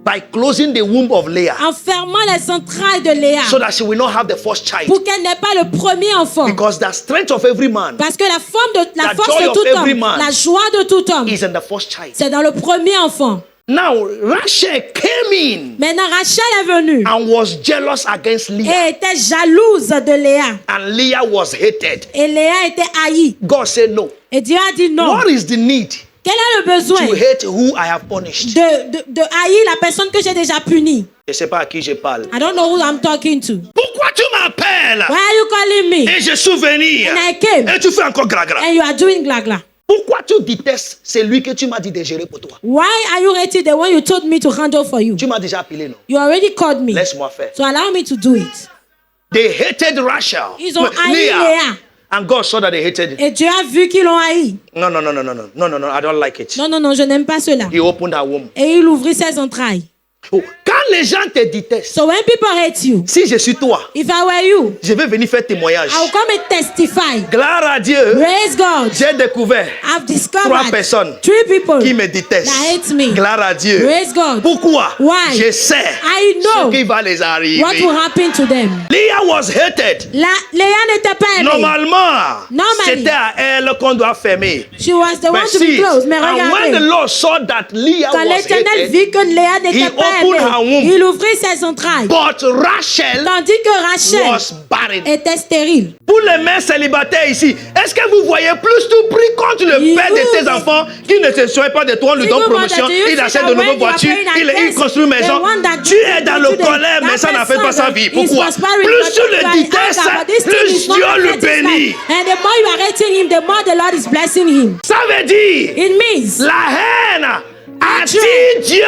By closing the womb of Leah. En fermant les entrailles de Léa. So that she will not have the first child. Pour qu'elle n'ait pas le premier enfant. Because the strength of every man. Parce que la force de tout homme, la joie de tout homme, is in the first child. C'est dans le premier enfant. Now Rachel came in. Maintenant Rachel est venue. And was jealous against Leah. Et était jalouse de Léa. And Leah was hated. Et Léa était haïe. God said no. Et Dieu a dit non. What is the need? Quel est le besoin? To hate who I have punished. De haïr la personne que j'ai déjà punie. Je ne sais pas à qui je parle. I don't know who I'm talking to. Pourquoi tu m'appelles? Why are you calling me? Et je suis venu. And I came. Et tu fais encore gra-gra. And you are doing gla-gla. Pourquoi tu détestes celui que tu m'as dit de gérer pour toi? Why are you hating the one you told me to handle for you? Tu m'as déjà appelé, non? You already called me. Laisse-moi faire. So allow me to do it. They hated Rachel. Ils ont haï Léa. And God saw that they hated it. Et Dieu a vu qu'ils l'ont haï. No, I don't like it. Non, je n'aime pas cela. He opened her womb. Et il ouvrit ses entrailles. Quand les gens te détestent, so when people hate you, si je suis toi, if I were you, je vais venir faire témoignage. I will come and testify. Gloire à Dieu. Praise God. J'ai découvert I've discovered 3 personnes 3 people qui me détestent. That hate me. Gloire à Dieu. Praise God. Pourquoi? Why? Je sais I know ce qui va les arriver. what will happen to them. Leah was hated. Léa n'était pas aimée. Normalement, c'était à elle qu'on doit fermer. She was the one to be closed. Mais regardez. And when the Lord saw that Leah quand was l'Éternel hated, vit que Léa n'était pas aimée, il ouvrit ses entrailles. But Rachel tandis que Rachel was barren. était stérile. Pour les mères célibataires ici, est-ce que vous voyez plus tu pries contre le père de tes enfants qui ne se soigne pas de toi, on lui donne promotion, il achète de nouvelles voitures, il construit une maison. Tu es dans le colère, mais ça n'affecte pas sa vie. Pourquoi? Plus tu le détestes, plus Dieu le bénit. And the more you are hating him, the more the Lord is blessing him. Ça veut dire it means la haine attire Dieu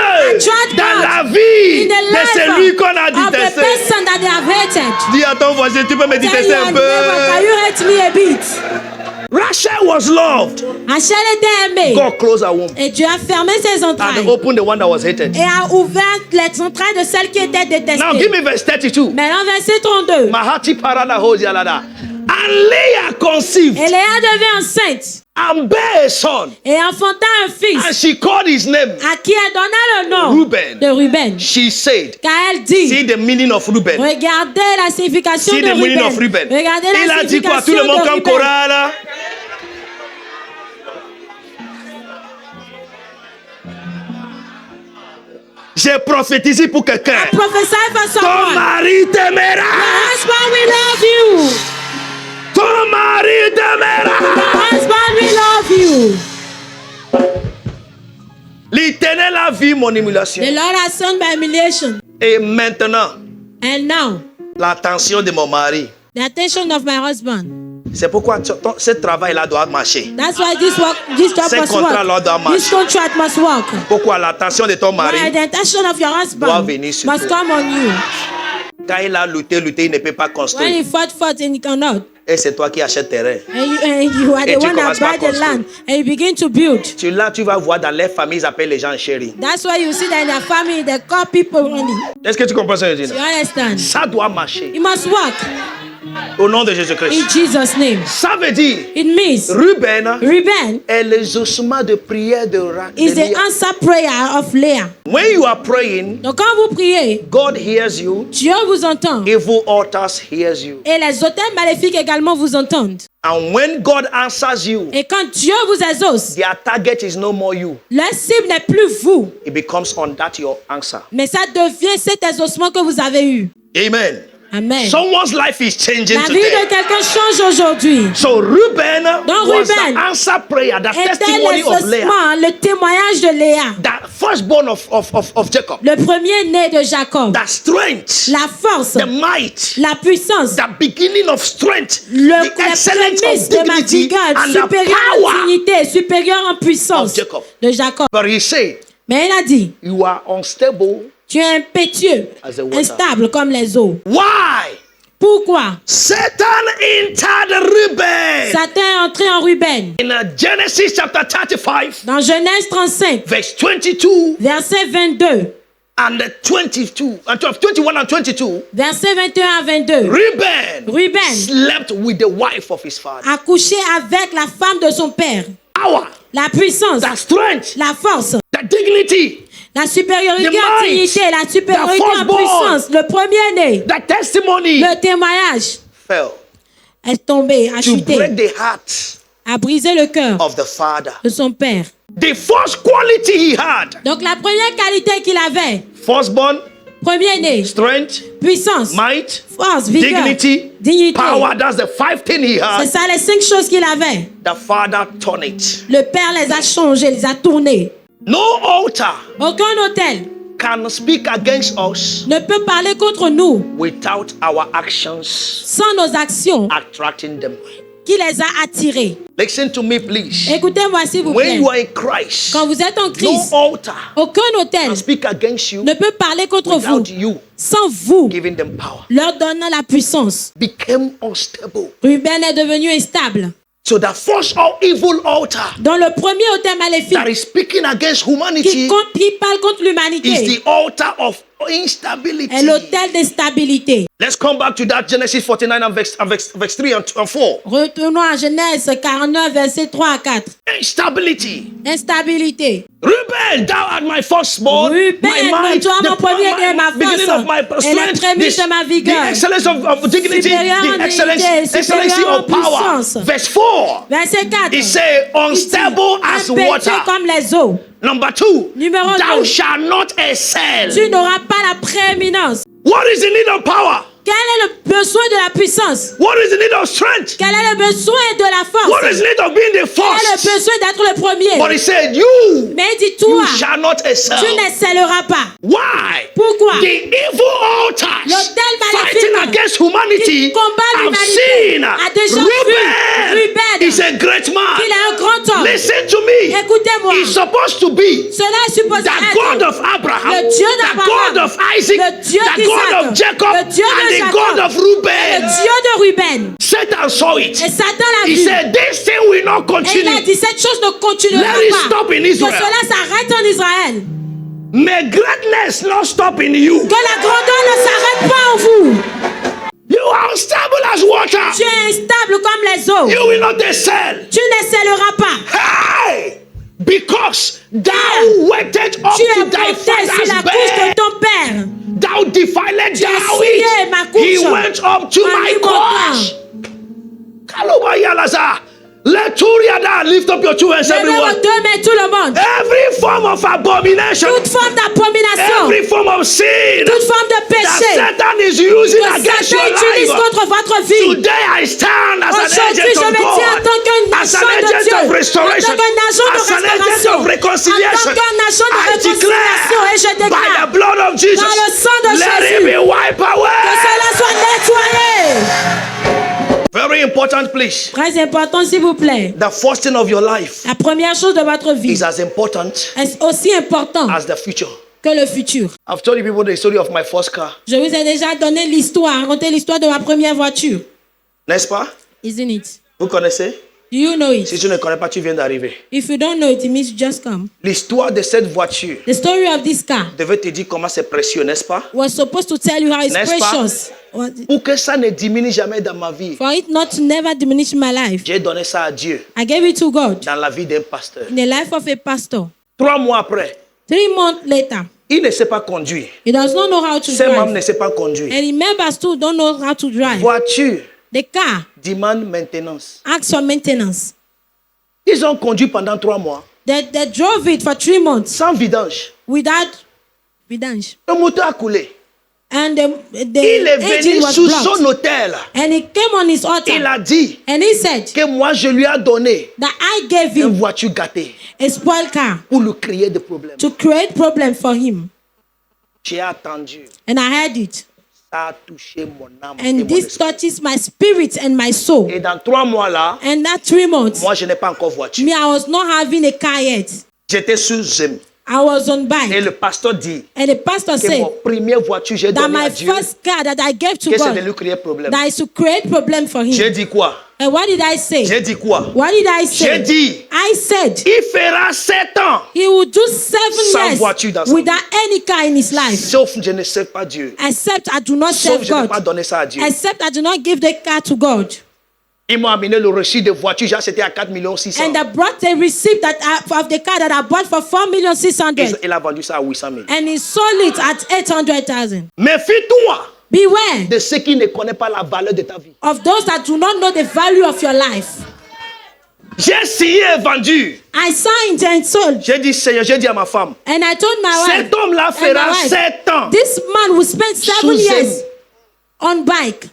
dans la vie de celui qu'on a détesté. Dis à ton voisin, tu peux me détester un peu. Rachel was loved. Rachel était aimée. God closed her womb. Et Dieu a fermé ses entrailles. And opened the one that was hated. Et a ouvert les entrailles de celle qui était détestée. Now give me verse 32. Maintenant verset 32. Mahati parada hozialada. And Leah conceived. Et Léa devint enceinte. And bare a son. Et enfanta un fils. And she called his name. À qui elle donna le nom Reuben. De Ruben. She said. Car elle dit. See the meaning of Reuben. Regardez la signification See de the meaning Ruben. of Reuben. Regardez Il la a dit quoi? signification Tout le monde de comme Ruben. chorale. J'ai prophétisé pour quelqu'un. Ton mari t'aimera. Your husband will love you. Ton mari t'aimera. Your husband will love you. L'Éternel a vu mon humiliation. The Lord has seen my humiliation. Et maintenant, and now, l'attention de mon mari. The attention of my husband. C'est pourquoi ce travail-là doit marcher. That's why this job must work. This contract must work. Pourquoi l'attention de ton mari the attention of your husband doit venir sur must come on you. Quand il a lutté, il ne peut pas construire. When he fought and he cannot. Et c'est toi qui achètes terrain. And you are the one that buy the land and you begin to build. Tu vas voir dans les familles, ils appellent les gens chéris. That's why you see that in their family they call people only. Est-ce que tu comprends ça, Eugene? You understand? Ça doit marcher. It must work. Au nom de Jésus-Christ. In Jesus' name. Ça veut dire. It means. Reuben est l'exaucement de prière de Rachel. Is the answer prayer of Leah. When you are praying, donc quand vous priez, God hears you. Dieu vous entend. Evil altars hears you. Et les autels maléfiques également vous entendent. And when God answers you, et quand Dieu vous exauce, their target is no more you. La cible n'est plus vous. It becomes on that your answer. Mais ça devient cet exaucement que vous avez eu. Amen. Amen. Someone's life is changing La today. vie de quelqu'un change aujourd'hui. So Reuben was the answer prayer, the testimony of Leah. Le témoignage de Léa. The firstborn of Jacob. Le premier-né de Jacob. The strength. La force. The might. La puissance. The beginning of strength. The excellence of dignity and the power. Dignité, supérieur en puissance of Jacob. De Jacob. But he said, mais il a dit, you are unstable. Tu es impétueux, instable comme les eaux. Why? Pourquoi? Satan entered Reuben. Satan est entré en Ruben. In Genesis chapter 35. Dans Genèse 35. Verse 22. Verset 22. And 22, 21 and 22. Verset 21 à 22. Reuben slept with the wife of his father. A couché avec la femme de son père. Power. La puissance. The strength. La force. The dignity. La supériorité en dignité, la supériorité en puissance, le premier-né, the testimony, le témoignage, fell, est tombé, a chuté, to break the heart a brisé le cœur of the father. De son père. The first quality he had. Donc la première qualité qu'il avait, firstborn, premier-né, strength, puissance, might, force, vigueur, dignity, power. That's the 5 things he had. C'est ça les 5 choses qu'il avait. The father turned it. Le père les a changés, les a tournés. No altar aucun autel can speak against us ne peut parler contre nous without our actions sans nos actions attracting them. Qui les a attirés. Listen to me, please. Écoutez-moi s'il vous plaît. When you are in Christ, quand vous êtes en Christ, no altar aucun autel can speak against you ne peut parler contre vous you sans vous giving them power. Leur donnant la puissance. Became unstable. Ruben est devenu instable. So the first evil altar dans le premier autel maléfique that is speaking against humanity qui parle contre l'humanité is the altar of instability. Est l'autel d'instabilité. Let's come back to that Genesis 49 and verse 3 and 4. Retournons à Genèse 49 versets 3 à 4. Instability. Instabilité. Ruben, thou art my firstborn, my might, the beginning of my strength, the excellence of dignity, the excellency of power. Verse 4. Verset 4. It says, unstable as water. Comme les eaux. Number 2. Numéro 2. Thou shalt not excel. Tu n'auras pas la prééminence. What is the need of power? Quel est le besoin de la puissance? What is the need of strength? Quel est le besoin de la force? What is the need of being the Quel est le first? besoin d'être le premier? But he said, you Mais dis-toi, shall not excel. tu n'excelleras pas. Why? Pourquoi? The evil altars L'autel fighting maléfique against humanity qui combat have l'humanité seen a déjà vu Reuben is a great man. qu'il est un grand homme. Listen to me. Écoutez-moi. He's supposed to be Cela est supposé the être God of Abraham, le Dieu the d'Abraham, God of Isaac, le Dieu the God d'Isaac, of Jacob, le Dieu de and the Jacob, God of le Reuben. Dieu de Ruben. Satan saw it. Et Satan l'a He vu. said, this thing will not Et il a continue. dit, cette chose ne continuera Let it pas. stop in Que Israel. cela s'arrête en Israël. May greatness not stop in you. Que la grandeur ne s'arrête pas en vous. You are unstable as water. Tu es instable comme les eaux. You will not excel. Tu n'excelleras pas. Hey! Because thou waited up Tu es to thy porté sur father's la couche de bed. ton père. Thou defiled Tu as thou souillé ma it. couche. He went up to En my lui cause. Kalubaya let Turiada lift up your two hands, Levez everyone. vos deux mains, tout le monde. Every form of abomination, Toute forme d'abomination, every form of sin toute forme de that péché Satan is using que against your Satan utilise life. contre votre vie. Today I stand as an Aujourd'hui, agent je of me tiens en God, tant qu'un as an agent de agent Dieu, of restoration, en tant qu'un agent de as an agent restauration, of en reconciliation. tant qu'un agent de I réconciliation. Et je declare by the déclare blood of Jesus, par le sang de let Jésus, it be wiped away. que cela soit nettoyé. Very important, please. Très important, s'il vous plaît. The first thing of your life La première chose de votre vie is as important est aussi important as the future. que le futur. I've told you people the story of my first car. Je vous ai déjà donné l'histoire, raconté l'histoire de ma première voiture. N'est-ce pas? Isn't it? Vous connaissez? Do you know Si it? tu ne connais pas, tu viens d'arriver. If you don't know it, it means you just come. L'histoire de cette voiture The story of this car devait te dire comment c'est précieux, n'est-ce pas? was supposed to tell you how it's N'est-ce pas? precious. Pour que ça ne diminue jamais dans ma vie, For it not to never diminish my life. j'ai donné ça à Dieu I gave it to God dans la vie d'un pasteur. in the life of a pastor. 3 mois après, 3 months later, il ne sait pas conduire. he does not know how to Ses membres ne drive. savent pas conduire. And the members too don't know how to drive. Voiture The car demande maintenance. asks for maintenance. Ils ont conduit pendant 3 mois They drove it for 3 months sans vidange. without vidange. Le moteur a coulé. And the Il est engine venu was sous blocked. son hôtel. And he came on his Il altar. a dit And he said que moi je lui ai donné that I gave une him voiture gâtée a spoiled car pour lui créer des problèmes. to create problem for him. J'ai attendu. And I heard it. Ça a touché mon âme. et And mon this esprit. touches my spirit and my soul. Et dans 3 mois là, And that 3 months, moi je n'ai pas encore voiture. me, I was not having a car yet. J'étais sous Zem. I was on Et bike. le pasteur dit And the pastor que said mon première voiture j'ai that donné my à Dieu, first car that I gave to que c'est de God, lui créer problème. that is to create problem for J'ai him. dit quoi? And what did I say? J'ai dit quoi? What did I J'ai say? dit, I said il fera 7 ans. he would do 7 Sans voiture dans years sa without any car in his life. Sauf je ne sais pas Dieu. Except I do not Sauf serve je n'ai pas God. donné ça à Dieu. Except I do not give the car to God. Ils m'ont amené le reçu de voiture, genre c'était à 4 600 000. And I brought a receipt of the car that I bought for 4,600,000. Il a vendu ça à 800 000. And he sold it at 800,000. Méfie-toi Beware de ceux qui ne connaissent pas la valeur de ta vie. of those that do not know the value of your life. J'ai signé et vendu. I signed and sold. J'ai dit Seigneur, j'ai dit à ma femme, And I told my wife, cet homme-là and my fera wife, 7 ans. this man will spend 7 Sous years on bike.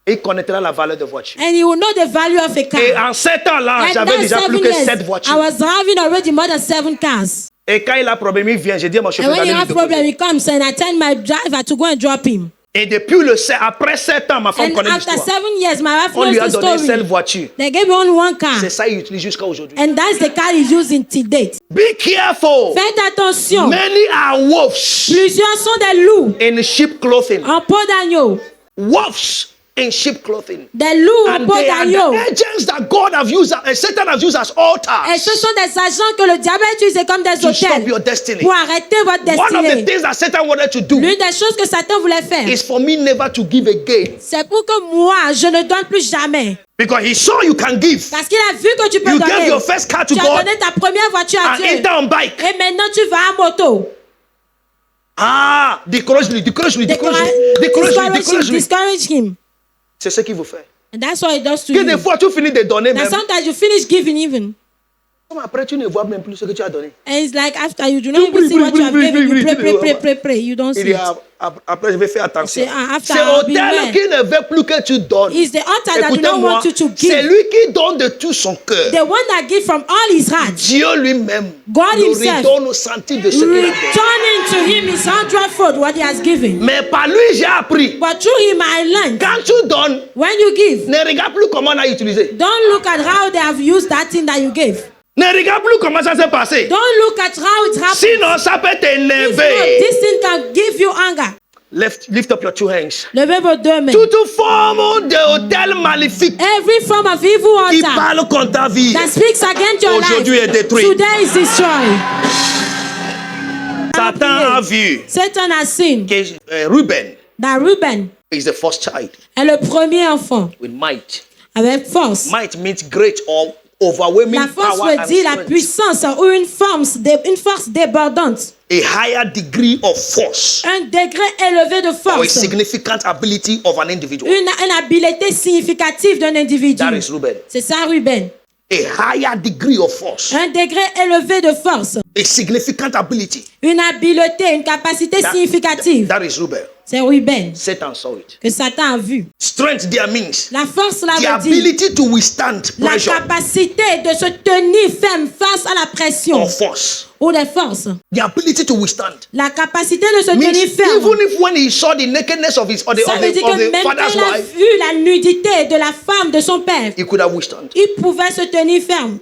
Et il connaîtra la valeur de voiture. And he will know the value of a car. Et en 7 ans-là, And j'avais that déjà 7 plus que years, 7 I voitures. was driving already more than 7 cars. Et quand il a problème, il vient. J'ai dit à mon And chauffeur when he d'aller have le problem, déposer. he comes and I tell my driver to go and drop him. Et depuis après 7 ans, ma femme And connaît after l'histoire. 7 years, my wife On lui a knows the donné une seule story. voiture. They gave me only one car. C'est ça qu'il utilise jusqu'à aujourd'hui. And that's the car he's using till date. Be careful. Faites attention. Many are wolves Plusieurs sont des loups in sheep clothing. en peau d'agneau. Wolves in sheep clothing. Des loups en And peau they are d'agneau. the agents that God have used, and Satan has used as altars Et ce sont des agents que le diable a utilisés comme des to stop hôtels your destiny. pour arrêter votre One of the destinée. things that Satan wanted to do L'une des choses que Satan voulait faire, is for me never to give again. c'est pour que moi, je ne donne plus jamais. Because he saw you can give. Parce qu'il a vu que tu peux You donner. gave your first car to Tu as God donné ta première voiture à and Dieu. enter on bike. Et maintenant, tu vas à moto. Ah, décourage-lui. Discourage him. C'est ce qu'il vous fait. And that's what it does to Que you. des fois, tu finis de donner That même. sometimes you finish giving even. Après, tu ne vois même plus ce que tu as donné. And it's like after you do not even see what you have given, you pray. You don't see it. Après, je vais faire attention. C'est l'autel qui ne veut plus que tu donnes. It's the altar that do not want you to give. C'est lui qui donne de tout son cœur. The one that gives from all his heart. Dieu lui-même. God himself. Redonne au centime de ce qu'il a donné. Returning to him his 100-fold what he has given. Mais par lui, j'ai appris. But through him I learned. Quand tu donnes, when you give, ne regarde plus comment on a utilisé. Don't look at how they have used that thing that you gave. Ne regarde plus comment ça s'est passé. Don't look at how it happened. Sinon, ça peut t'énerver. This thing can give you anger. Lift up your two hands. Levez vos deux mains. Toute forme d'autel maléfique Every form of evil altar qui parle contre ta vie that speaks against your life aujourd'hui est détruit. Today is destroyed. Satan a vu Satan has seen que Reuben is the first child. Est le premier enfant. With might. Avec force. Might means great or overwhelming la force power veut dire la puissance ou une force débordante. A higher degree of force. Un degré élevé de force. Or a significant ability of an individual. Une habileté significative d'un individu. That is Reuben. C'est ça Reuben. A higher degree of force. Un degré élevé de force. A significant ability. Une habileté, une capacité significative. That is Reuben. C'est Reuben. Satan saw it. Que Satan a vu. Strength there means la force là the ability to withstand pressure. La capacité de se tenir ferme face à la pression. Or force. Ou des forces. The ability to withstand. La capacité de se tenir ferme. Even if when he saw the nakedness of his father's wife, il a vu la nudité de la femme de son père. He could have withstand. Il pouvait se tenir ferme,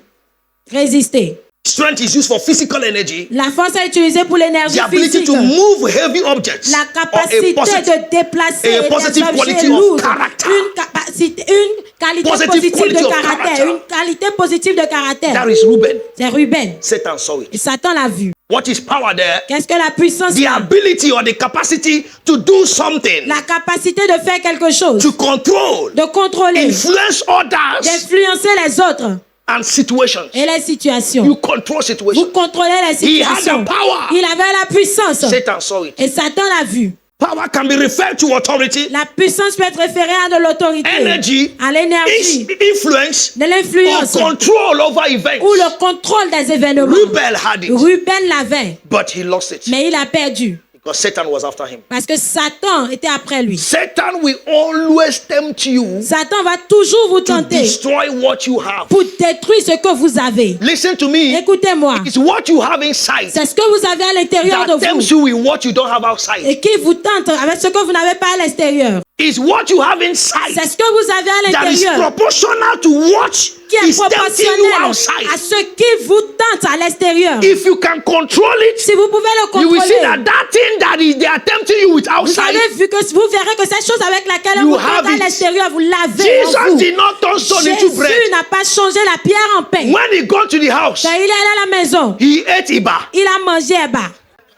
résister. Strength is used for physical energy. La force est utilisée pour l'énergie physique. The ability to move heavy objects. La capacité de déplacer a positive quality of character. Une qualité positive de caractère. Une qualité positive de caractère. That is Reuben. C'est Reuben. Satan saw it. Et Satan l'a vu. What is power there? Qu'est-ce que la puissance? The ability or the capacity to do something. La capacité de faire quelque chose. To control. De contrôler. Influence others. D'influencer les autres. And situations. Et les situations. You control situations. Vous contrôlez les situations. He had the power. Il avait la puissance. Satan saw it. Et Satan l'a vu. Power can be referred to authority. La puissance peut être référée à de l'autorité. Energy. À l'énergie. Influence. De l'influence. Or control over events. Ou le contrôle des événements. Reuben had it. Reuben l'avait. But he lost it. Mais il a perdu. Because Satan was after him. Parce que Satan était après lui. Satan will always tempt you. Satan va toujours vous tenter. To destroy what you have. Pour détruire ce que vous avez. Listen to me. Écoutez-moi. It's what you have inside. C'est ce que vous avez à l'intérieur de vous. That tempts you with what you don't have outside. Et qui vous tente avec ce que vous n'avez pas à l'extérieur. Is what you have inside. C'est ce que vous avez à l'intérieur. That is proportional to what qui est proportionnel à ce qui vous tente à l'extérieur. If you can control it, si vous pouvez le contrôler, you will see that thing that is they are tempting you with outside. Vous avez vu que vous verrez que cette chose avec laquelle vous tente à l'extérieur, vous l'avez en vous. Jesus did not turn stone into bread. Jésus n'a pas changé la pierre en pain. When he got to the house, quand il est allé à la maison, he ate iba. Il a mangé iba.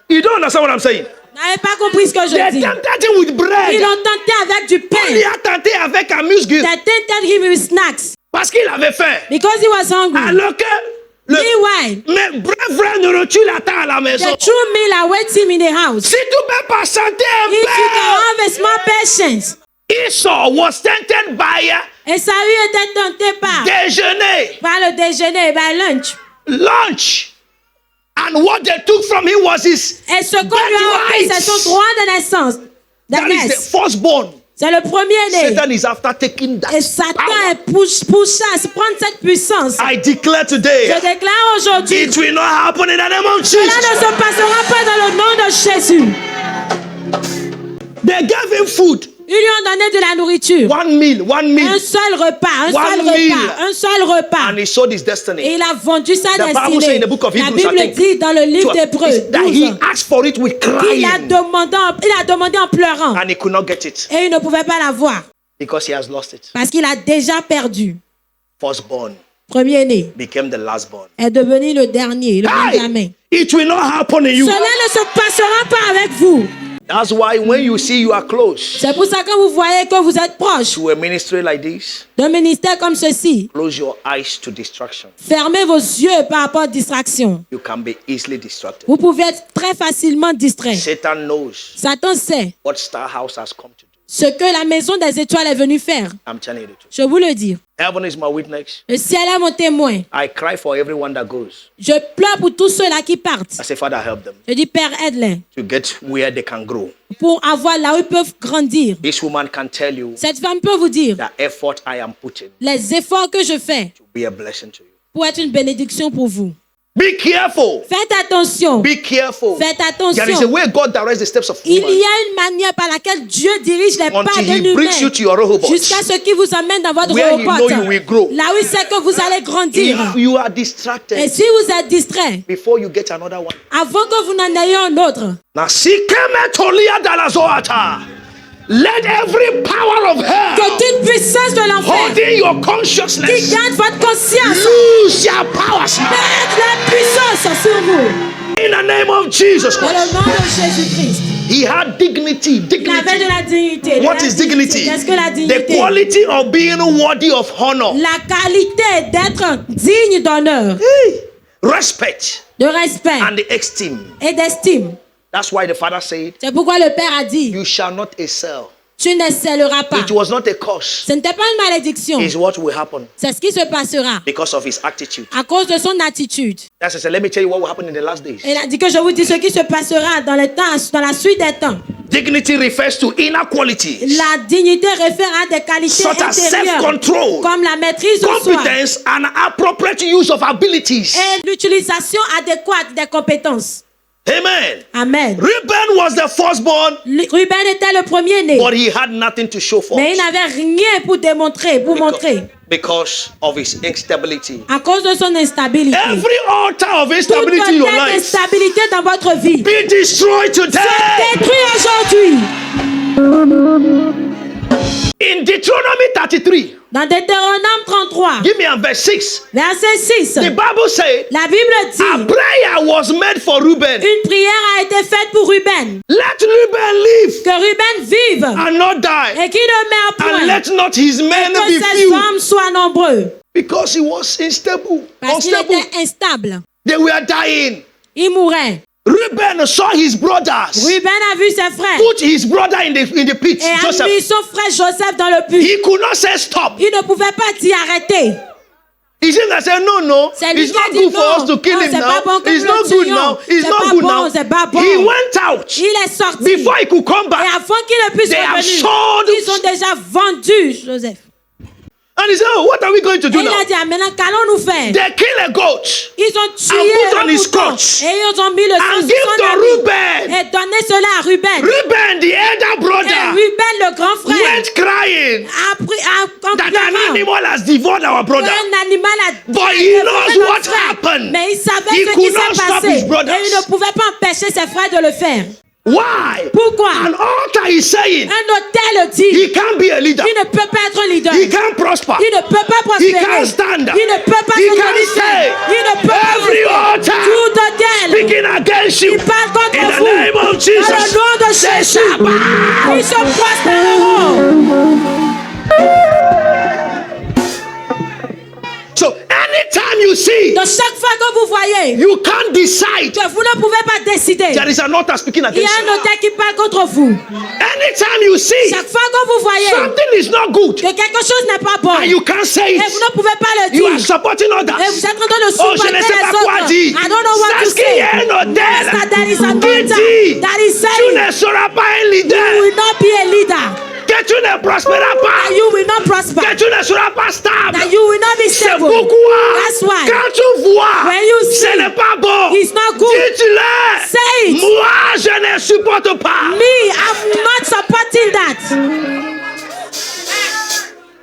You don't understand what I'm saying? N'avez pas compris ce que je dis. With bread. Ils l'ont tenté avec du pain. Il a tenté avec amuse-gueule. They tempted him with snacks. Parce qu'il avait faim. Because he was hungry. Alors que meanwhile, mais vrai nourriture l'attend à la maison. The true meal awaits him in the house. Si tu peux patienter un peu. If you can have a small patience. Esau was tempted by Esaü était tenté par déjeuner. Par le déjeuner, by lunch. Lunch. And what they took from him was his et ce qu'on lui a pris, c'est son droit de naissance. That is the firstborn. C'est le premier-né. Satan is after taking that. Et Satan est poussé à prendre cette puissance. I declare today. Je déclare aujourd'hui. It will not happen in the name of Jesus. Cela ne se passera pas dans le nom de Jésus. They gave him food. Ils lui ont donné de la nourriture. One meal. Un seul repas. Un seul repas. And he sold his destiny. Et il a vendu sa destinée. La Bible dit dans le livre d'Hébreux that he asked for it with crying. Il a demandé en pleurant. And he could not get it. Et il ne pouvait pas l'avoir. Because he has lost it. Parce qu'il a déjà perdu. Firstborn. Premier-né. Became the lastborn. Est devenu le dernier, le Benjamin. It will not happen in you. Cela ne se passera pas avec vous. That's why when you see you are close. C'est pour ça que vous voyez que vous êtes proche. To a ministry like this. D'un ministère comme ceci. Close your eyes to distraction. Fermez vos yeux par rapport à distraction. You can be easily distracted. Vous pouvez être très facilement distrait. Satan knows. Satan sait. What Star House has come to do. Ce que la maison des étoiles est venue faire. I'm telling you the truth. Je vous le dis. Heaven is my witness. Le ciel est mon témoin. I cry for everyone that goes. Je pleure pour tous ceux-là qui partent. I say, Father, help them. Je dis, Père, aide-les. To get where they can grow. Pour avoir là où ils peuvent grandir. This woman can tell you. Cette femme peut vous dire. The effort I am putting. Les efforts que je fais. To be a blessing to you. Pour être une bénédiction pour vous. Be careful. Faites attention. Be careful. Faites attention. There is a way God directs the steps of woman. Il y a une manière par laquelle Dieu dirige les pas d'un humain jusqu'à ce qui vous amène dans votre repas. Là où il sait que vous allez grandir. If you are distracted, et si vous êtes distrait, before you get another one, avant que vous n'en ayez un autre, let every power of hell que toute puissance de l'enfer holding your consciousness qui garde votre conscience lose your powers. Perde la puissance sur vous. In the name of Jesus Christ. Dans le nom de Jésus-Christ. He had dignity. Il avait de la dignité. What is dignity? Qu'est-ce que la dignité? The quality of being worthy of honor. La qualité d'être digne d'honneur. Respect. De respect. And the esteem. Et d'estime. That's why the father said, c'est pourquoi le Père a dit, you shall not excel. Tu n'excelleras pas. It was not a curse. Ce n'était pas une malédiction. It's what will happen. C'est ce qui se passera. Because of his attitude. À cause de son attitude. That's it. Let me tell you what will happen in the last days. Il a dit que je vous dis ce qui se passera dans le temps, dans la suite des temps. Dignity refers to inner qualities. La dignité réfère à des qualités intérieures, self-control, comme la maîtrise de competence soi, and appropriate use of abilities, et l'utilisation adéquate des compétences. Amen. Amen. Reuben was the firstborn. Ruben était le premier-né. But he had nothing to show for. Mais il n'avait rien pour démontrer, montrer. Because of his instability. À cause de son instabilité. Every altar of instability in your life. Toute instabilité dans votre vie. Be destroyed today. C'est détruit aujourd'hui. In Deuteronomy 33. Dans Deutéronome 33. Give me a verse 6. Verset 6. The Bible said, la Bible dit, a prayer was made for Reuben. Une prière a été faite pour Ruben. Let Reuben live. Que Ruben vive. And not die. Et qu'il ne meure point. And let not his men be few. Que ses hommes soient nombreux. Because he was unstable. Parce qu'il était instable. They were dying. Il mourait. Reuben saw his brothers. Ruben a vu ses frères. Put his brother in the pit. Et a mis son frère Joseph dans le puits. He could not say stop. Il ne pouvait pas dire arrêter. He said no. It's not good for us to kill him now. It's not good now. It's not good now. He went out. Il est sorti. Before he could come back. Et avant qu'il ne puisse revenir, ils ont déjà vendu Joseph. And he said, oh, what are we going to do now? Il a dit, maintenant, qu'allons-nous faire? They kill a goat. Ils ont tué un mouton. Et ils ont mis le sang sur son ami. Et donné cela à Ruben. Ruben, the elder brother. Et Ruben, le grand frère. Went crying. That an animal has devoured our brother. Un animal a But he knows what happened. Mais il savait ce qui s'est passé. Et il ne pouvait pas empêcher ses frères de le faire. Why? Pourquoi? An altar is saying, un autel dit, he can't be a leader. Il ne peut pas être un leader. He can't prosper. Il ne peut pas prospérer. He can't stand. Il ne peut pas se qualifier. Il ne peut pas rester. Tout autel speaking against you. Il parle contre in vous. The name of Jesus. Dans le nom de Jésus. Ils se prospéreront. So anytime you see, donc chaque fois que vous voyez, you can't decide. Que vous ne pouvez pas décider. There is an altar speaking against you. Il y a un autel qui parle contre vous. Anytime you see, chaque fois que vous voyez, something is not good. Que quelque chose n'est pas bon. And you can't say it. Et vous ne pouvez pas le dire. You are supporting others. Et vous êtes en train de supporter les autres. I don't know what to say. There is an altar that is saying, tu ne seras pas un leader. You will not be a leader. Que tu ne prospéreras pas. That you will not prosper. Que tu ne seras pas stable. That you will not be stable. C'est pourquoi, that's why, quand tu vois, when you see, ce n'est pas bon, it's not good. Dis-le. Say it. Moi, je ne supporte pas. Me, I'm not supporting that.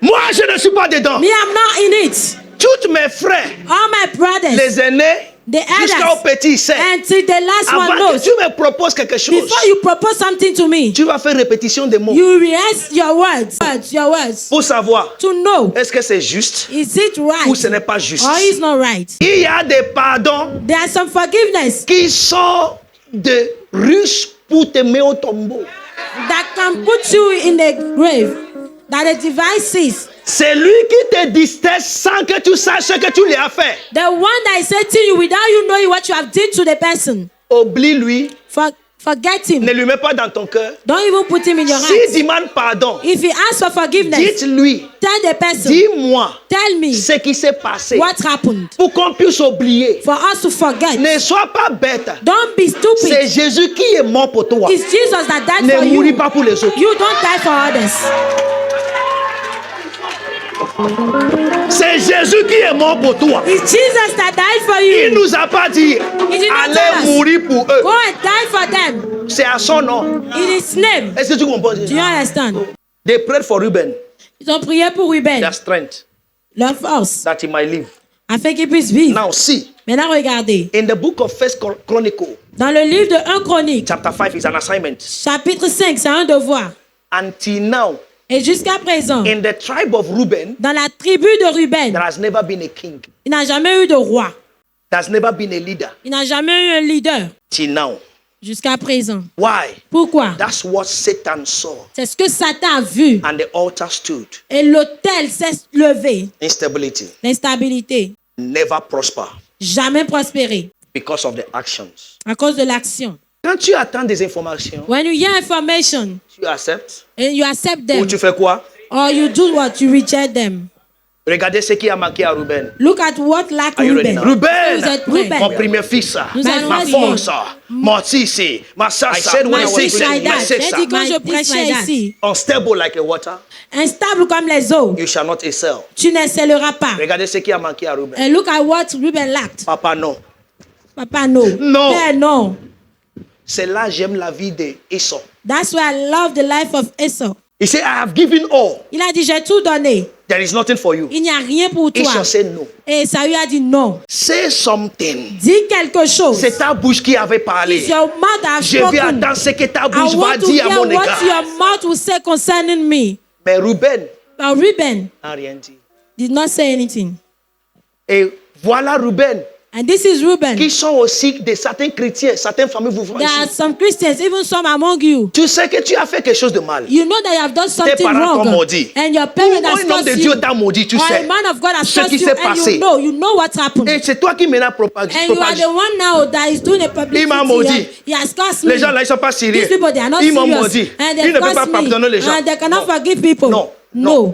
Moi, je ne suis pas dedans. Me, I'm not in it. Tous mes frères, all my brothers, les aînés, jusqu'au petit, c'est until the last one avant knows. que tu me proposes quelque chose, before you propose something to me, tu vas faire répétition des mots. You rehearse your words, your words. Pour savoir, to know, est-ce que c'est juste, is it right, ou ce n'est pas juste. Or is not right. Il y a des pardons, there are some forgiveness, qui sont de ruches pour te mettre au tombeau. That can put you in the grave. That the device is. C'est lui qui te distesse sans que tu saches ce que tu lui as fait. The one that is saying to you without you knowing what you have did to the person. Oublie-lui. Forget him. Ne lui mets pas dans ton cœur. Don't even put him in your heart. S'il demande pardon, if he asks for forgiveness, dites-lui. Tell the person. Dis-moi. Tell me. Ce qui s'est passé. What happened? Pour qu'on puisse oublier. For us to forget. Ne sois pas bête. Don't be stupid. C'est Jésus qui est mort pour toi. It's Jesus that died ne for you. Ne mouris pas pour les autres. You don't die for others. C'est Jésus qui est mort pour toi. It's Jesus that died for you. Il nous a pas dit allez mourir pour eux. Go and die for them. C'est à son nom. In his name. Est-ce que tu comprends? Do you understand? They prayed for Reuben. Ils ont prié pour Reuben. Their strength. Leur force. That he might live. Afin qu'il puisse vivre. Now see. Maintenant regardez. In the book of First Chronicle. Dans le livre de 1 Chronique. Chapter 5 is an assignment. Chapitre 5, c'est un devoir. Until now. Et jusqu'à présent, in the tribe of Reuben, dans la tribu de Ruben, there has never been a king. Il n'a jamais eu de roi. There has never been a leader. Il n'a jamais eu un leader. Till now. Jusqu'à présent. Why? Pourquoi? That's what Satan saw. C'est ce que Satan a vu. And the altar stood. Et l'autel s'est levé. Instability. L'instabilité. Never prosper. Jamais prospérer. Because of the actions. À cause de l'action. Quand tu attends des informations, when you hear information, tu acceptes. And you accept them. Ou tu fais quoi? Or you do what? You reject them. Regardez ce qui a manqué à Reuben. Look at what lacked Reuben. Reuben, mon premier fils, ma force, mon tissé, ma sassa, my dit quand je prêchais ici. Unstable like a water. Instable comme les eaux. You shall not excel. Tu n'excelleras pas. Regardez ce qui a manqué à Reuben. And look at what Reuben lacked. Papa non. Papa no. Non. Père non. C'est là j'aime la vie d'Esau. That's why I love the life of Esau. He said, I have given all. Il a dit, j'ai tout donné. There is nothing for you. Il n'y a rien pour toi. Esau said no. Et Esaü a dit non. Say something. Dis quelque chose. C'est ta bouche qui avait parlé. Your mouth has Je vais attendre ce que ta bouche va dire à mon égard. What your mouth will say concerning me. Mais Reuben n'a rien dit. Did not say anything. Et voilà Reuben. And this is Reuben. Qui sont aussi de certains chrétiens, certaines familles vous voient. There are some Christians, even some among you. Tu sais que tu as fait quelque chose de mal. You know that you have done something tes parents wrong. T'ont maudit. And your parents has un homme de Dieu t'a maudit, tu sais. A man of God has ce qui you, s'est passé. You know what happened. Et c'est toi qui m'as propagé. And you are the one now that is doing a publicity. Il m'a maudit. He has cursed me. Les gens là, ils sont pas sérieux. These people, they are not Ils m'ont serious. maudit. And Ils ne peuvent pas pardonner les gens. And they cannot forgive people. Non.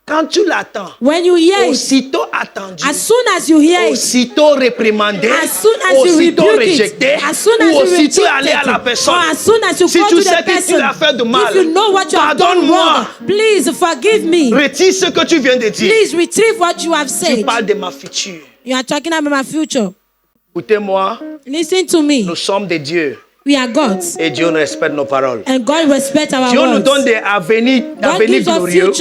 Quand tu l'attends, when you hear aussitôt attendu, as soon as you hear aussitôt réprimandé, as soon as aussitôt you rejeté, as soon as ou you aussitôt reject aller à la personne. Or as soon as you si go tu to sais the que person, tu l'as fait de mal, if you know what you have done wrong, please forgive me. Retire ce que tu viens de dire. Please retrieve what you have said. Tu parles de ma future. You are talking about my future. Écoutez-moi. Listen to me. Nous sommes des dieux. We are gods. Et Dieu respecte nos paroles. And God respects our Dieu words. nous donne des avenirs glorieux.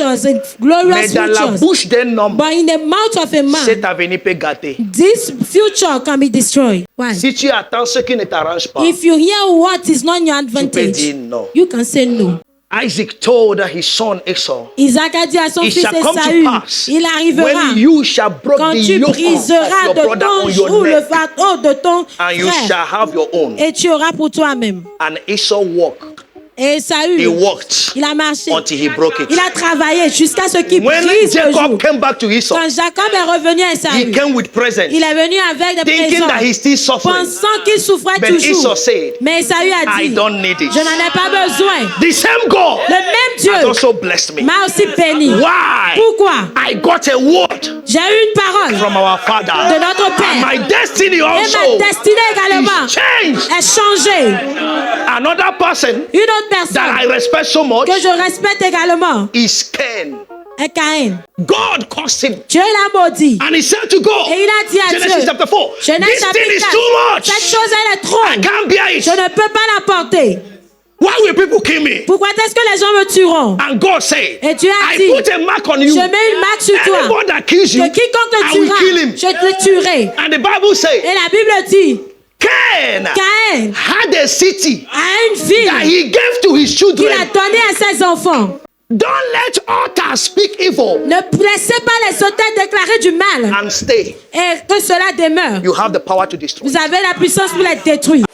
Mais dans la bouche d'un homme, but in the mouth of a man, cet avenir peut gâter. This future can be destroyed. Why? Si tu attends ce qui ne t'arrange pas, if you hear what is not your advantage, tu peux dire non. You can say no. Isaac told his son Esau, Isaac a dit à son fils Esaü, il arrivera when you shall break quand the tu yoke briseras of your de ton joug le fardeau de ton and you frère, shall have your own. Et tu auras pour toi-même. And Esau walked. Et Esaü, he walked il a marché until he broke it. Il a travaillé jusqu'à ce qu'il When brise le Jacob joug. came back to Esau, quand Jacob est revenu à Esaü, he came with presents, il est venu avec des thinking présents, that he's still suffering. pensant qu'il souffrait But toujours. Esau said, mais Esaü a dit, I don't need it. je n'en ai pas besoin. The same God le même Dieu has also blessed me. m'a aussi béni. Why? Pourquoi? I got a word j'ai eu une parole from our Father. De notre Père. And my destiny also et ma destinée également est changée. Another person une autre personne that I respect so much que je respecte également is Cain. Et Caïn. God caused him. Dieu l'a maudit. And he said to God. Et il a dit à Genesis Dieu. Chapter 4. Genèse This thing is too much. Cette chose elle est trop. I can't bear it. Je ne peux pas la porter. Why will people kill me? Pourquoi est-ce que les gens me tueront? And God said, et Dieu a I dit, put a mark on you. Je mets une marque sur toi. Anyone that kills you, que quiconque te I will kill him. tuera, je te tuerai. And the Bible says, et la Bible dit, Cain had a city a une ville that he gave to his children. qu'il a donné à ses enfants. Don't let altars speak evil. Ne laissez pas les autels déclarer du mal. And stay. Et que cela demeure. You have the power to destroy. Vous avez la puissance pour les détruire.